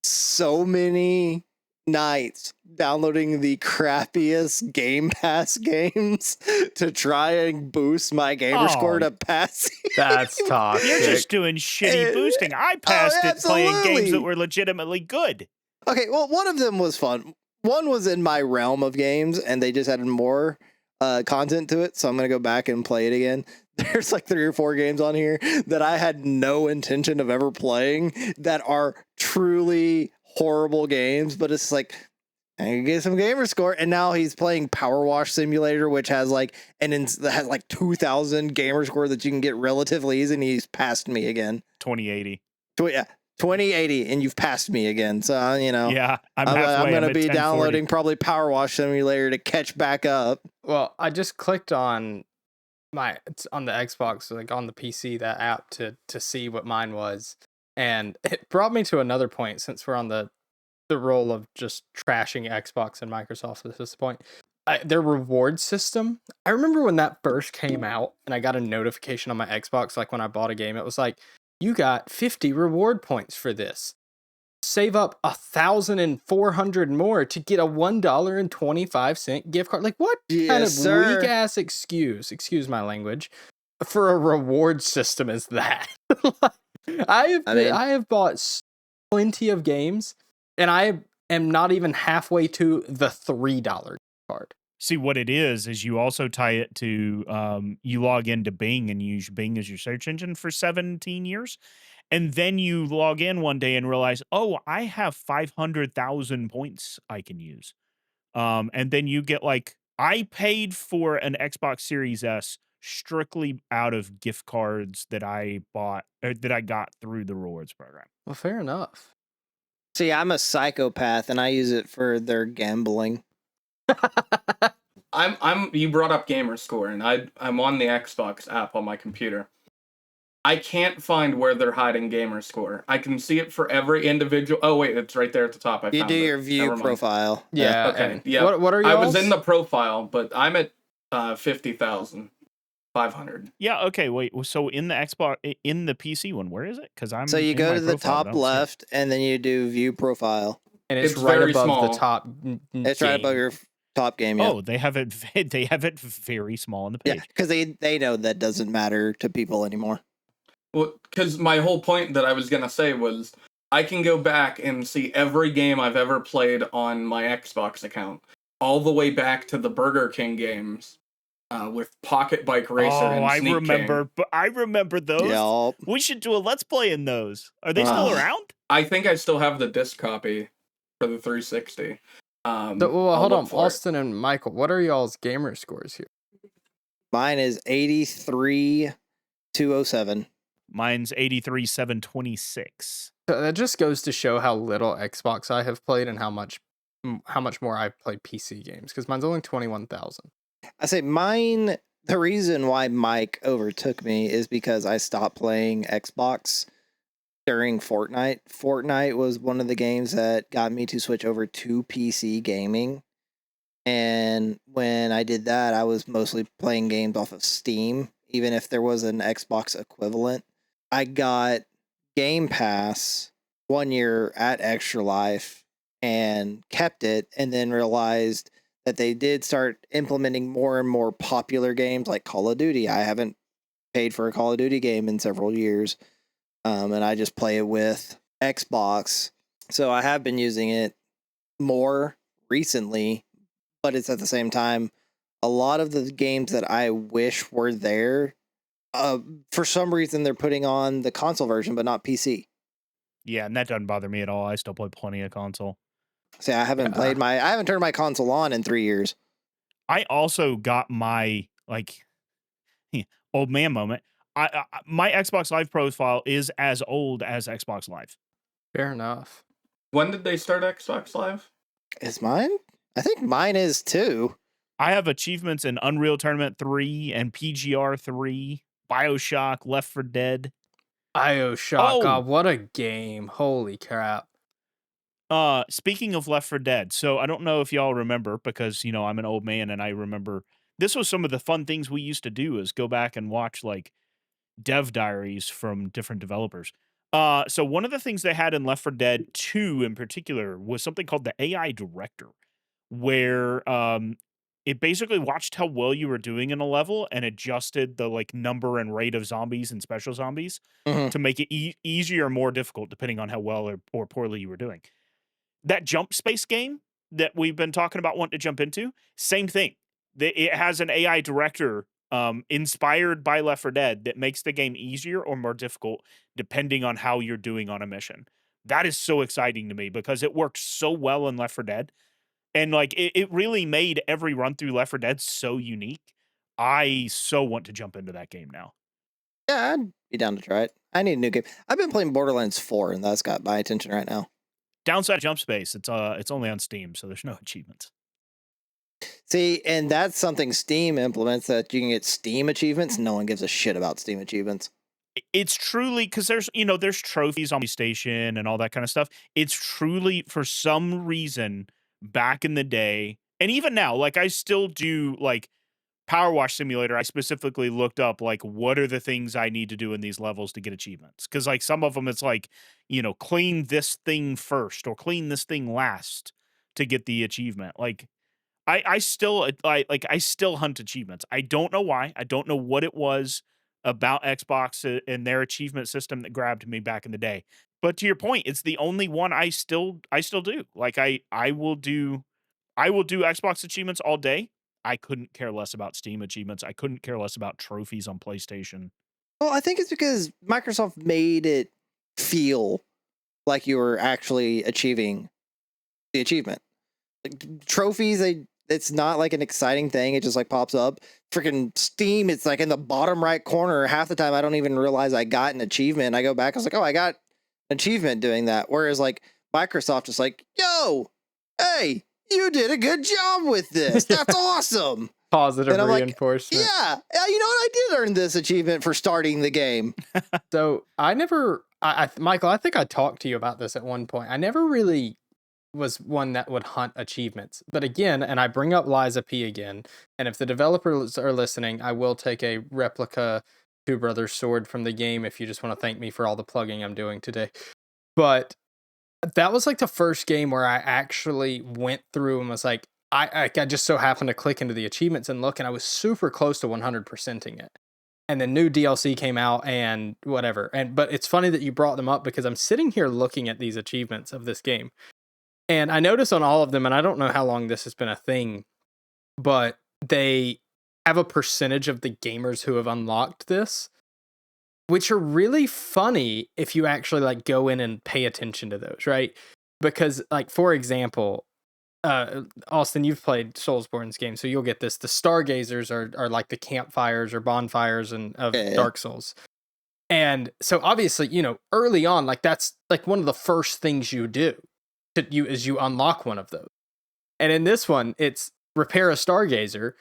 so many nights downloading the crappiest Game Pass games to try and boost my gamer score to pass. That's toxic. You're just doing shitty boosting. I passed it playing games that were legitimately good. Okay, well, one of them was fun. One was in my realm of games, and they just had more content to it, so I'm gonna go back and play it again. There's like 3 or 4 games on here that I had no intention of ever playing that are truly horrible games, but it's like I can get some gamer score, and now he's playing Power Wash Simulator, which has like that has like 2,000 gamer score that you can get relatively easy, and he's passed me again. 2080. Yeah, 2080, and you've passed me again. So Yeah, I'm going to at be 1040. downloading probably Power Wash Simulator to catch back up. Well, I just clicked on it's on the Xbox, like on the PC, that app to see what mine was, and it brought me to another point. Since we're on the role of just trashing Xbox and Microsoft at this point, their reward system. I remember when that first came out, and I got a notification on my Xbox, like when I bought a game, it was like, you got 50 reward points for this. Save up 1,400 more to get a $1.25 gift card. Like, what kind of weak ass excuse my language, for a reward system is that? I have bought plenty of games, and I am not even halfway to the $3 card. See, what it is you also tie it to you log into Bing and use Bing as your search engine for 17 years. And then you log in one day and realize, oh, I have 500,000 points I can use. And then you get like, I paid for an Xbox Series S strictly out of gift cards that I bought, or that I got through the rewards program. Well, fair enough. See, I'm a psychopath, and I use it for their gambling. You brought up gamer score, and I'm on the Xbox app on my computer. I can't find where they're hiding gamer score. I can see it for every individual. Oh wait, it's right there at the top. You do your view profile. Yeah. Okay. Yeah. What are you? I was in the profile, but I'm at 50,500. Yeah. Okay. Wait. So in the Xbox, in the PC one, where is it? Because I'm. So you in go my to the profile, top left, and then you do view profile. And it's It's right very above small. the top. It's right above your top game. Yeah. Oh, they have it. They have it very small on the page. Yeah, because they know that doesn't matter to people anymore. Well, because my whole point that I was gonna say was I can go back and see every game I've ever played on my Xbox account, all the way back to the Burger King games, with Pocket Bike Racer and Sneak King. But I remember those. Yeah. We should do a Let's Play in those. Are they still around? I think I still have the disc copy for the 360. Hold on, Austin and Michael. What are y'all's gamer scores here? Mine is 83,207. Mine's 83,726. So that just goes to show how little Xbox I have played and how much more I've played PC games, because mine's only 21,000. I say mine. The reason why Mike overtook me is because I stopped playing Xbox during Fortnite. Fortnite was one of the games that got me to switch over to PC gaming. And when I did that, I was mostly playing games off of Steam, even if there was an Xbox equivalent. I got Game Pass 1 year at Extra Life and kept it, and then realized that they did start implementing more and more popular games like Call of Duty. I haven't paid for a Call of Duty game in several years, and I just play it with Xbox. So I have been using it more recently, but it's at the same time, a lot of the games that I wish were there, for some reason they're putting on the console version, but not PC. Yeah, and that doesn't bother me at all. I still play plenty of console. See, I haven't turned my console on in 3 years. I also got my old man moment. My Xbox Live profile is as old as Xbox Live. Fair enough. When did they start Xbox Live? Is mine? I think mine is too. I have achievements in Unreal Tournament 3 and PGR 3, BioShock, Left 4 Dead. BioShock, God, what a game. Holy crap. Speaking of Left 4 Dead, so I don't know if y'all remember, because, I'm an old man and I remember this was some of the fun things we used to do, is go back and watch like dev diaries from different developers. So one of the things they had in Left 4 Dead 2 in particular was something called the AI Director, where it basically watched how well you were doing in a level and adjusted the number and rate of zombies and special zombies to make it easier or more difficult depending on how well or poorly you were doing. That Jump Space game that we've been talking about wanting to jump into, same thing. It has an AI director inspired by Left 4 Dead that makes the game easier or more difficult depending on how you're doing on a mission. That is so exciting to me because it works so well in Left 4 Dead. And like it really made every run through Left 4 Dead so unique. I so want to jump into that game now. Yeah, I'd be down to try it. I need a new game. I've been playing Borderlands 4, and that's got my attention right now. Downside Jump Space, it's only on Steam, so there's no achievements. See, and that's something Steam implements, that you can get Steam achievements. No one gives a shit about Steam achievements. It's truly, because there's trophies on PlayStation and all that kind of stuff. It's truly, for some reason, back in the day, and even now, like I still do like Power Wash Simulator. I specifically looked up like what are the things I need to do in these levels to get achievements, because like some of them it's like, clean this thing first or clean this thing last to get the achievement. Like I still I still hunt achievements. I don't know why. I don't know what it was about Xbox and their achievement system that grabbed me back in the day. But to your point, it's the only one I still do. Like I will do Xbox achievements all day. I couldn't care less about Steam achievements. I couldn't care less about trophies on PlayStation. Well, I think it's because Microsoft made it feel like you were actually achieving the achievement. Like trophies, it's not like an exciting thing. It just like pops up. Freaking Steam, it's like in the bottom right corner. Half the time I don't even realize I got an achievement. I go back, I was like, oh, I got an achievement doing that. Whereas like Microsoft is like, yo, hey, you did a good job with this. That's awesome. Positive And I'm like, reinforcement. Yeah, you know what? I did earn this achievement for starting the game. So Michael, I think I talked to you about this at one point. I never really was one that would hunt achievements. But again, and I bring up Liza P again, and if the developers are listening, I will take a replica Two Brothers sword from the game if you just want to thank me for all the plugging I'm doing today. But that was like the first game where I actually went through and was like, I just so happened to click into the achievements and look, and I was super close to 100%ing it. And then new DLC came out and whatever. But it's funny that you brought them up because I'm sitting here looking at these achievements of this game. And I notice on all of them, and I don't know how long this has been a thing, but they have a percentage of the gamers who have unlocked this, which are really funny if you actually like go in and pay attention to those, right? Because like, for example, Austin, you've played Soulsborne's game, so you'll get this. The Stargazers are like the campfires or bonfires of Dark Souls. And so obviously, early on, like that's like one of the first things you do is you unlock one of those. And in this one, it's repair a Stargazer.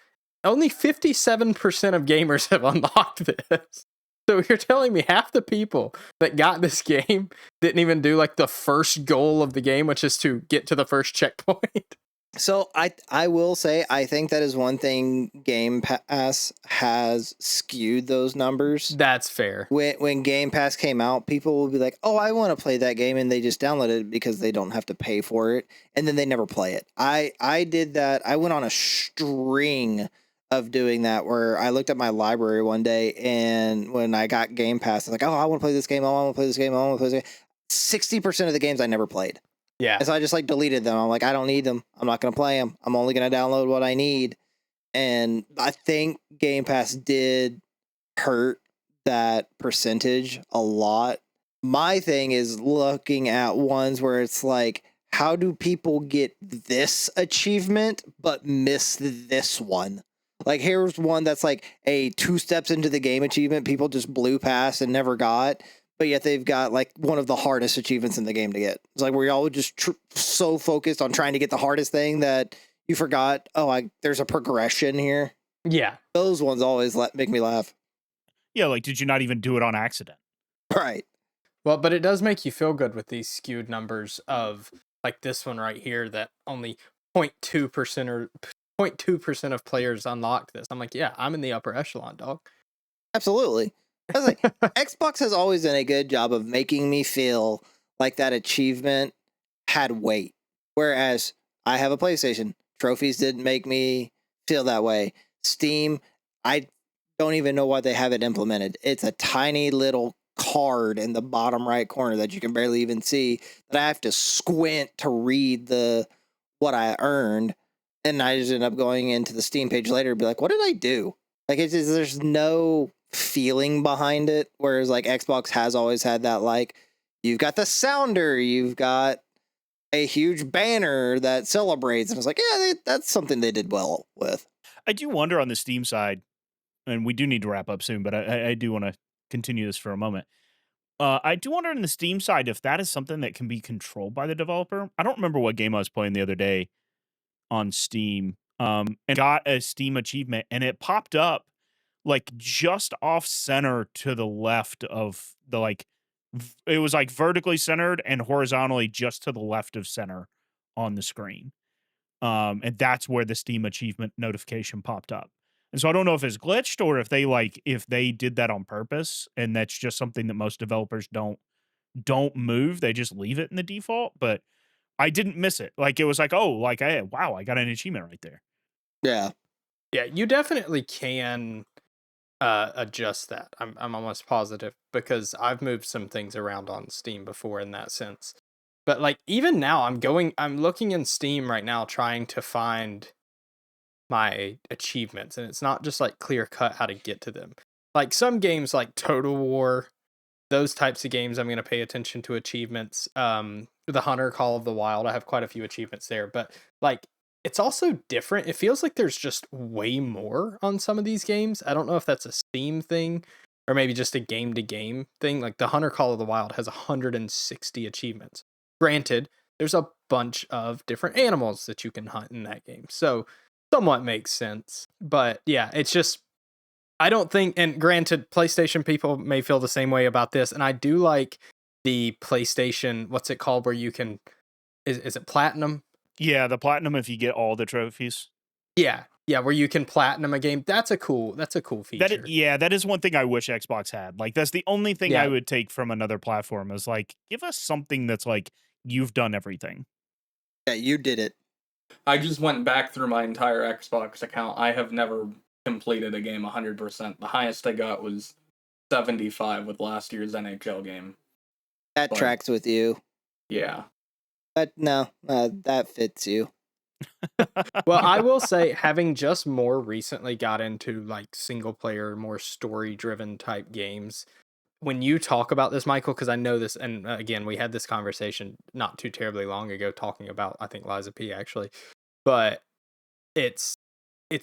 Only 57% of gamers have unlocked this. So you're telling me half the people that got this game didn't even do like the first goal of the game, which is to get to the first checkpoint? So I will say, I think that is one thing Game Pass has skewed those numbers. That's fair. When Game Pass came out, people will be like, oh, I want to play that game, and they just download it because they don't have to pay for it, and then they never play it. I did that. I went on a string of doing that where I looked at my library one day, and when I got Game Pass, I was like, oh, I want to play this game. I want to play this game. I want to play this game. 60% of the games I never played. Yeah. And so I just like deleted them. I'm like, I don't need them. I'm not going to play them. I'm only going to download what I need. And I think Game Pass did hurt that percentage a lot. My thing is looking at ones where it's like, how do people get this achievement but miss this one? Like, here's one that's like a 2 steps into the game achievement people just blew past and never got. But yet they've got like one of the hardest achievements in the game to get. It's like we're all just so focused on trying to get the hardest thing that you forgot, there's a progression here. Yeah. Those ones always make me laugh. Yeah, like, did you not even do it on accident? Right. Well, but it does make you feel good with these skewed numbers of like this one right here that only 0.2% or 0.2% of players unlocked this. I'm like, yeah, I'm in the upper echelon, dog. Absolutely. I was like, Xbox has always done a good job of making me feel like that achievement had weight. Whereas I have a PlayStation. Trophies didn't make me feel that way. Steam, I don't even know why they have it implemented. It's a tiny little card in the bottom right corner that you can barely even see that I have to squint to read what I earned. And I just end up going into the Steam page later and be like, what did I do? Like, it's just, there's no feeling behind it. Whereas, like, Xbox has always had that, like, you've got the sounder, you've got a huge banner that celebrates. And it's like, yeah, that's something they did well with. I do wonder on the Steam side, and we do need to wrap up soon, but I do want to continue this for a moment. I do wonder on the Steam side if that is something that can be controlled by the developer. I don't remember what game I was playing the other day on Steam, and got a Steam achievement, and it popped up like just off center to the left of the it was like vertically centered and horizontally just to the left of center on the screen. And that's where the Steam achievement notification popped up. And so I don't know if it's glitched or if they did that on purpose, and that's just something that most developers don't move. They just leave it in the default, but I didn't miss it. Like, it was like, oh, like, wow, I got an achievement right there. Yeah. Yeah, you definitely can adjust that. I'm almost positive, because I've moved some things around on Steam before in that sense. But like, even now I'm looking in Steam right now trying to find my achievements, and it's not just like clear cut how to get to them. Like some games like Total War, those types of games, I'm going to pay attention to achievements. The Hunter Call of the Wild, I have quite a few achievements there, but like, it's also different. It feels like there's just way more on some of these games. I don't know if that's a Steam thing or maybe just a game to game thing. Like the Hunter Call of the Wild has 160 achievements. Granted, there's a bunch of different animals that you can hunt in that game, so somewhat makes sense. But yeah, it's just, I don't think, and granted, PlayStation people may feel the same way about this, and I do like the PlayStation, what's it called, where you can, is it Platinum? Yeah, the Platinum, if you get all the trophies. Yeah, where you can Platinum a game. That's a cool feature. That is one thing I wish Xbox had. Like, that's the only thing I would take from another platform is like, give us something that's like, you've done everything. Yeah, you did it. I just went back through my entire Xbox account. I have never completed a game 100%. The highest I got was 75 with last year's NHL game. That tracks with you. Yeah. But no, that fits you. Well, I will say, having just more recently got into like single player, more story driven type games, when you talk about this, Michael, because I know this, and again, we had this conversation not too terribly long ago talking about, I think, Liza P actually, but it's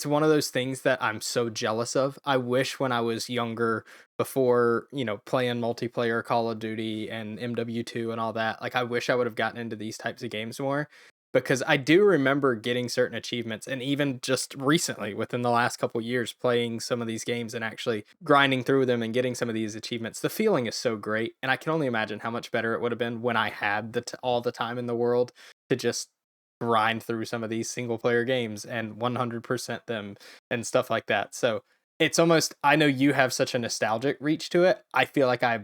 one of those things that I'm so jealous of. I wish when I was younger, before, playing multiplayer Call of Duty and MW2 and all that, like, I wish I would have gotten into these types of games more, because I do remember getting certain achievements, and even just recently, within the last couple years, playing some of these games and actually grinding through them and getting some of these achievements. The feeling is so great, and I can only imagine how much better it would have been when I had all the time in the world to just grind through some of these single player games and 100% them and stuff like that. So it's almost, I know you have such a nostalgic reach to it. I feel like I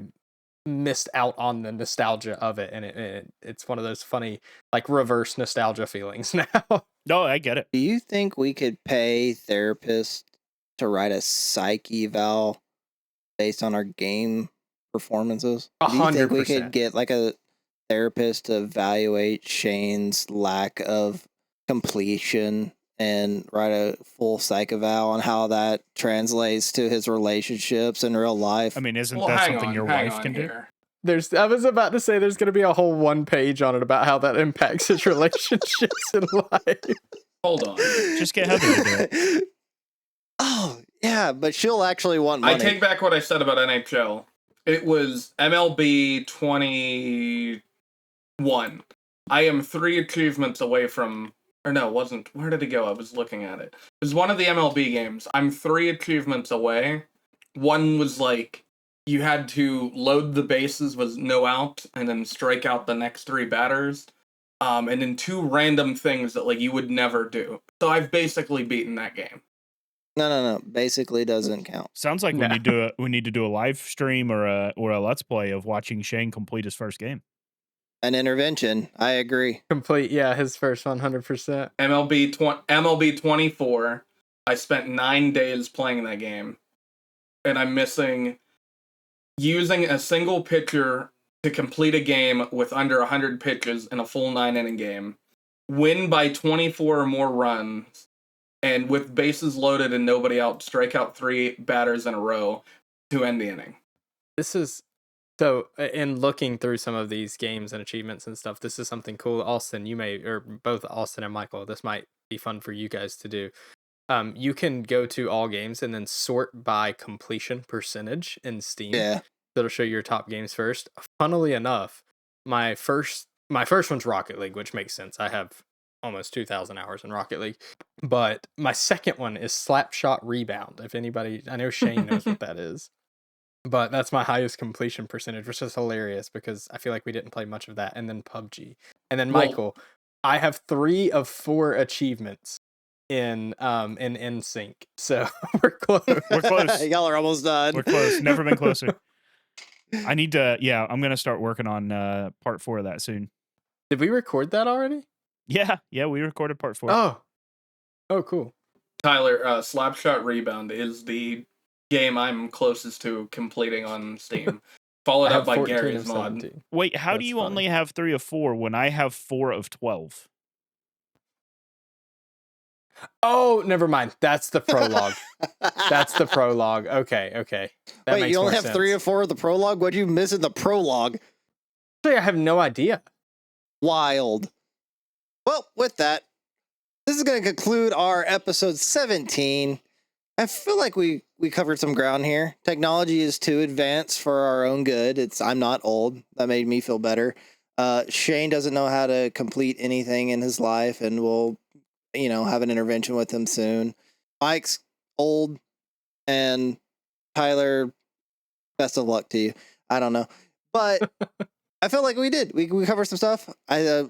missed out on the nostalgia of it, and it's one of those funny, like, reverse nostalgia feelings now. No, I get it. Do you think we could pay therapists to write a psych eval based on our game performances? Do you think we could get like a therapist to evaluate Shane's lack of completion and write a full psych eval on how that translates to his relationships in real life? I mean, isn't that something your wife can do? I was about to say there's going to be a whole one page on it about how that impacts his relationships in life. Hold on. Just get Heather to do it. Oh, yeah, but she'll actually want money. I take back what I said about NHL. It was MLB 21. I am 3 achievements away from... Or no, it wasn't. Where did it go? I was looking at it. It was one of the MLB games. I'm 3 achievements away. One was like, you had to load the bases with no out, and then strike out the next 3 batters. And then 2 random things that like you would never do. So I've basically beaten that game. No. Basically doesn't count. Sounds like we need to do a live stream or a let's play of watching Shane complete his first game. An intervention. I agree. Complete, yeah, his first 100%. MLB 24. I spent 9 days playing that game, and I'm missing using a single pitcher to complete a game with under 100 pitches in a full 9-inning game. win by 24 or more runs, and with bases loaded and nobody out, strike out 3 batters in a row to end the inning. This is so. In looking through some of these games and achievements and stuff, this is something cool. Austin, you may, or both Austin and Michael, this might be fun for you guys to do. You can go to all games and then sort by completion percentage in Steam. Yeah. That'll show you your top games first. Funnily enough, my first one's Rocket League, which makes sense. I have almost 2,000 hours in Rocket League. But my second one is Slapshot Rebound. If anybody, I know Shane knows what that is. But that's my highest completion percentage, which is hilarious because I feel like we didn't play much of that. And then PUBG. And then Well- Michael, I have 3 of 4 achievements in NSYNC. So we're close. We're close. Y'all are almost done. We're close. Never been closer. I need to. Yeah, I'm gonna start working on part 4 of that soon. Did we record that already? Yeah, we recorded part 4. Oh, cool. Tyler, Slapshot Rebound is the game I'm closest to completing on Steam. Followed I up have by 14 Gary's of mod. 17. Wait, how do That's you funny. only have 3 of 4 when I have 4 of 12? Oh, never mind. That's the prologue. That's the prologue. Okay. That Wait, makes you only more have sense. 3 or 4 of the prologue? What'd you miss in the prologue? Actually, I have no idea. Wild. Well, with that, this is going to conclude our episode 17. I feel like we covered some ground here. Technology is too advanced for our own good. I'm not old. That made me feel better. Shane doesn't know how to complete anything in his life, and we'll, have an intervention with him soon. Mike's old, and Tyler, best of luck to you. I don't know, but I feel like we did. We covered some stuff.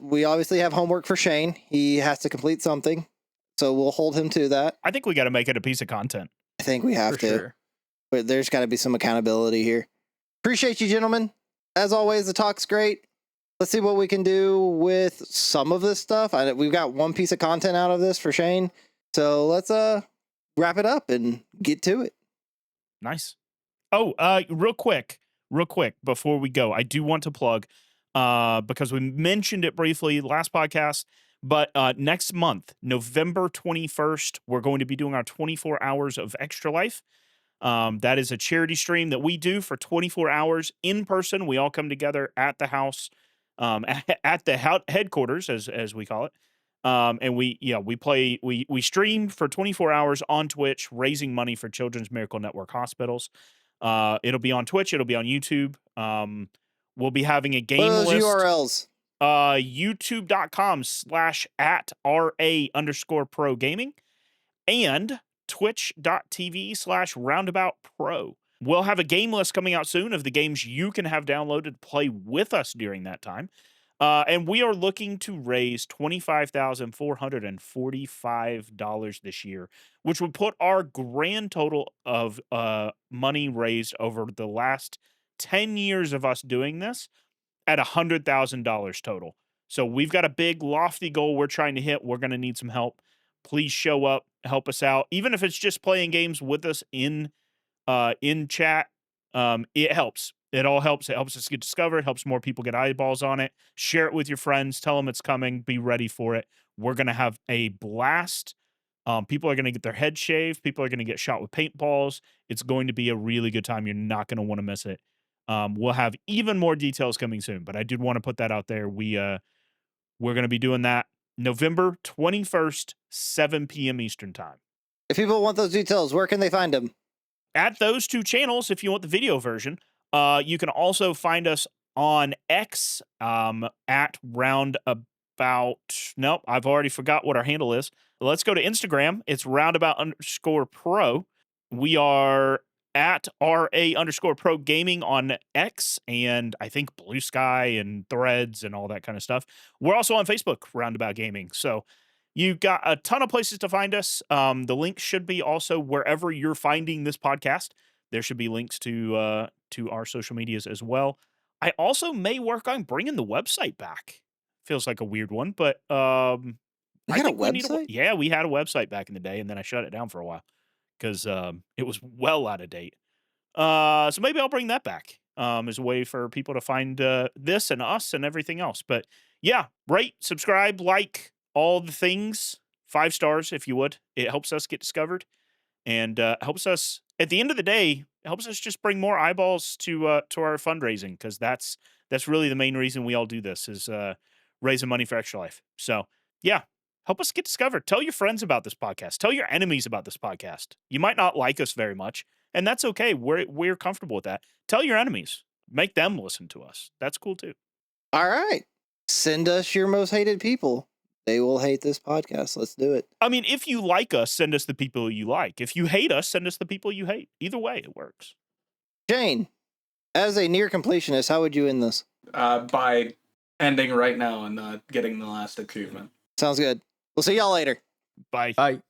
We obviously have homework for Shane. He has to complete something, so we'll hold him to that. I think we got to make it a piece of content. I think we have For to. sure. But there's got to be some accountability here. Appreciate you, gentlemen. As always, the talk's great. Let's see what we can do with some of this stuff. We've got one piece of content out of this for Shane. So let's wrap it up and get to it. Nice. Oh, real quick, before we go, I do want to plug, because we mentioned it briefly last podcast, but next month, November 21st, we're going to be doing our 24 hours of Extra Life. That is a charity stream that we do for 24 hours in person. We all come together at the house, at the headquarters, as we call it. And we stream for 24 hours on Twitch, raising money for Children's Miracle Network hospitals. It'll be on Twitch. It'll be on YouTube. We'll be having a game What are those list. URLs? youtube.com/@RA_pro gaming and twitch.tv/roundaboutpro. We'll have a game list coming out soon of the games you can have downloaded to play with us during that time. And we are looking to raise $25,445 this year, which would put our grand total of money raised over the last 10 years of us doing this at $100,000 total. So we've got a big, lofty goal we're trying to hit. We're going to need some help. Please show up, help us out. Even if it's just playing games with us in chat, it helps. It all helps. It helps us get discovered. It helps more people get eyeballs on it. Share it with your friends. Tell them it's coming. Be ready for it. We're going to have a blast. People are going to get their heads shaved. People are going to get shot with paintballs. It's going to be a really good time. You're not going to want to miss it. We'll have even more details coming soon, but I did want to put that out there. We're going to be doing that November 21st, 7 p.m. Eastern time. If people want those details, where can they find them? At those 2 channels, if you want the video version, you can also find us on X at roundabout. Nope, I've already forgot what our handle is. Let's go to Instagram. It's roundabout_pro. We are at RA_pro gaming on X and I think Blue Sky and Threads and all that kind of stuff. We're also on Facebook, Roundabout Gaming. So you've got a ton of places to find us. The link should be also wherever you're finding this podcast. There should be links to our social medias as well. I also may work on bringing the website back. Feels like a weird one, but You had a we need website? yeah, we had a website back in the day, and then I shut it down for a while because it was well out of date. So maybe I'll bring that back as a way for people to find this and us and everything else. But yeah, rate, subscribe, like, all the things, 5 stars if you would. It helps us get discovered, and helps us, at the end of the day, helps us just bring more eyeballs to our fundraising, because that's really the main reason we all do this, is raising money for Extra Life. So yeah, help us get discovered. Tell your friends about this podcast. Tell your enemies about this podcast. You might not like us very much, and that's okay. We're comfortable with that. Tell your enemies. Make them listen to us. That's cool too. All right. Send us your most hated people. They will hate this podcast. Let's do it. I mean, if you like us, send us the people you like. If you hate us, send us the people you hate. Either way, it works. Shane, as a near completionist, how would you end this? By ending right now and getting the last achievement. Sounds good. We'll see y'all later. Bye. Bye.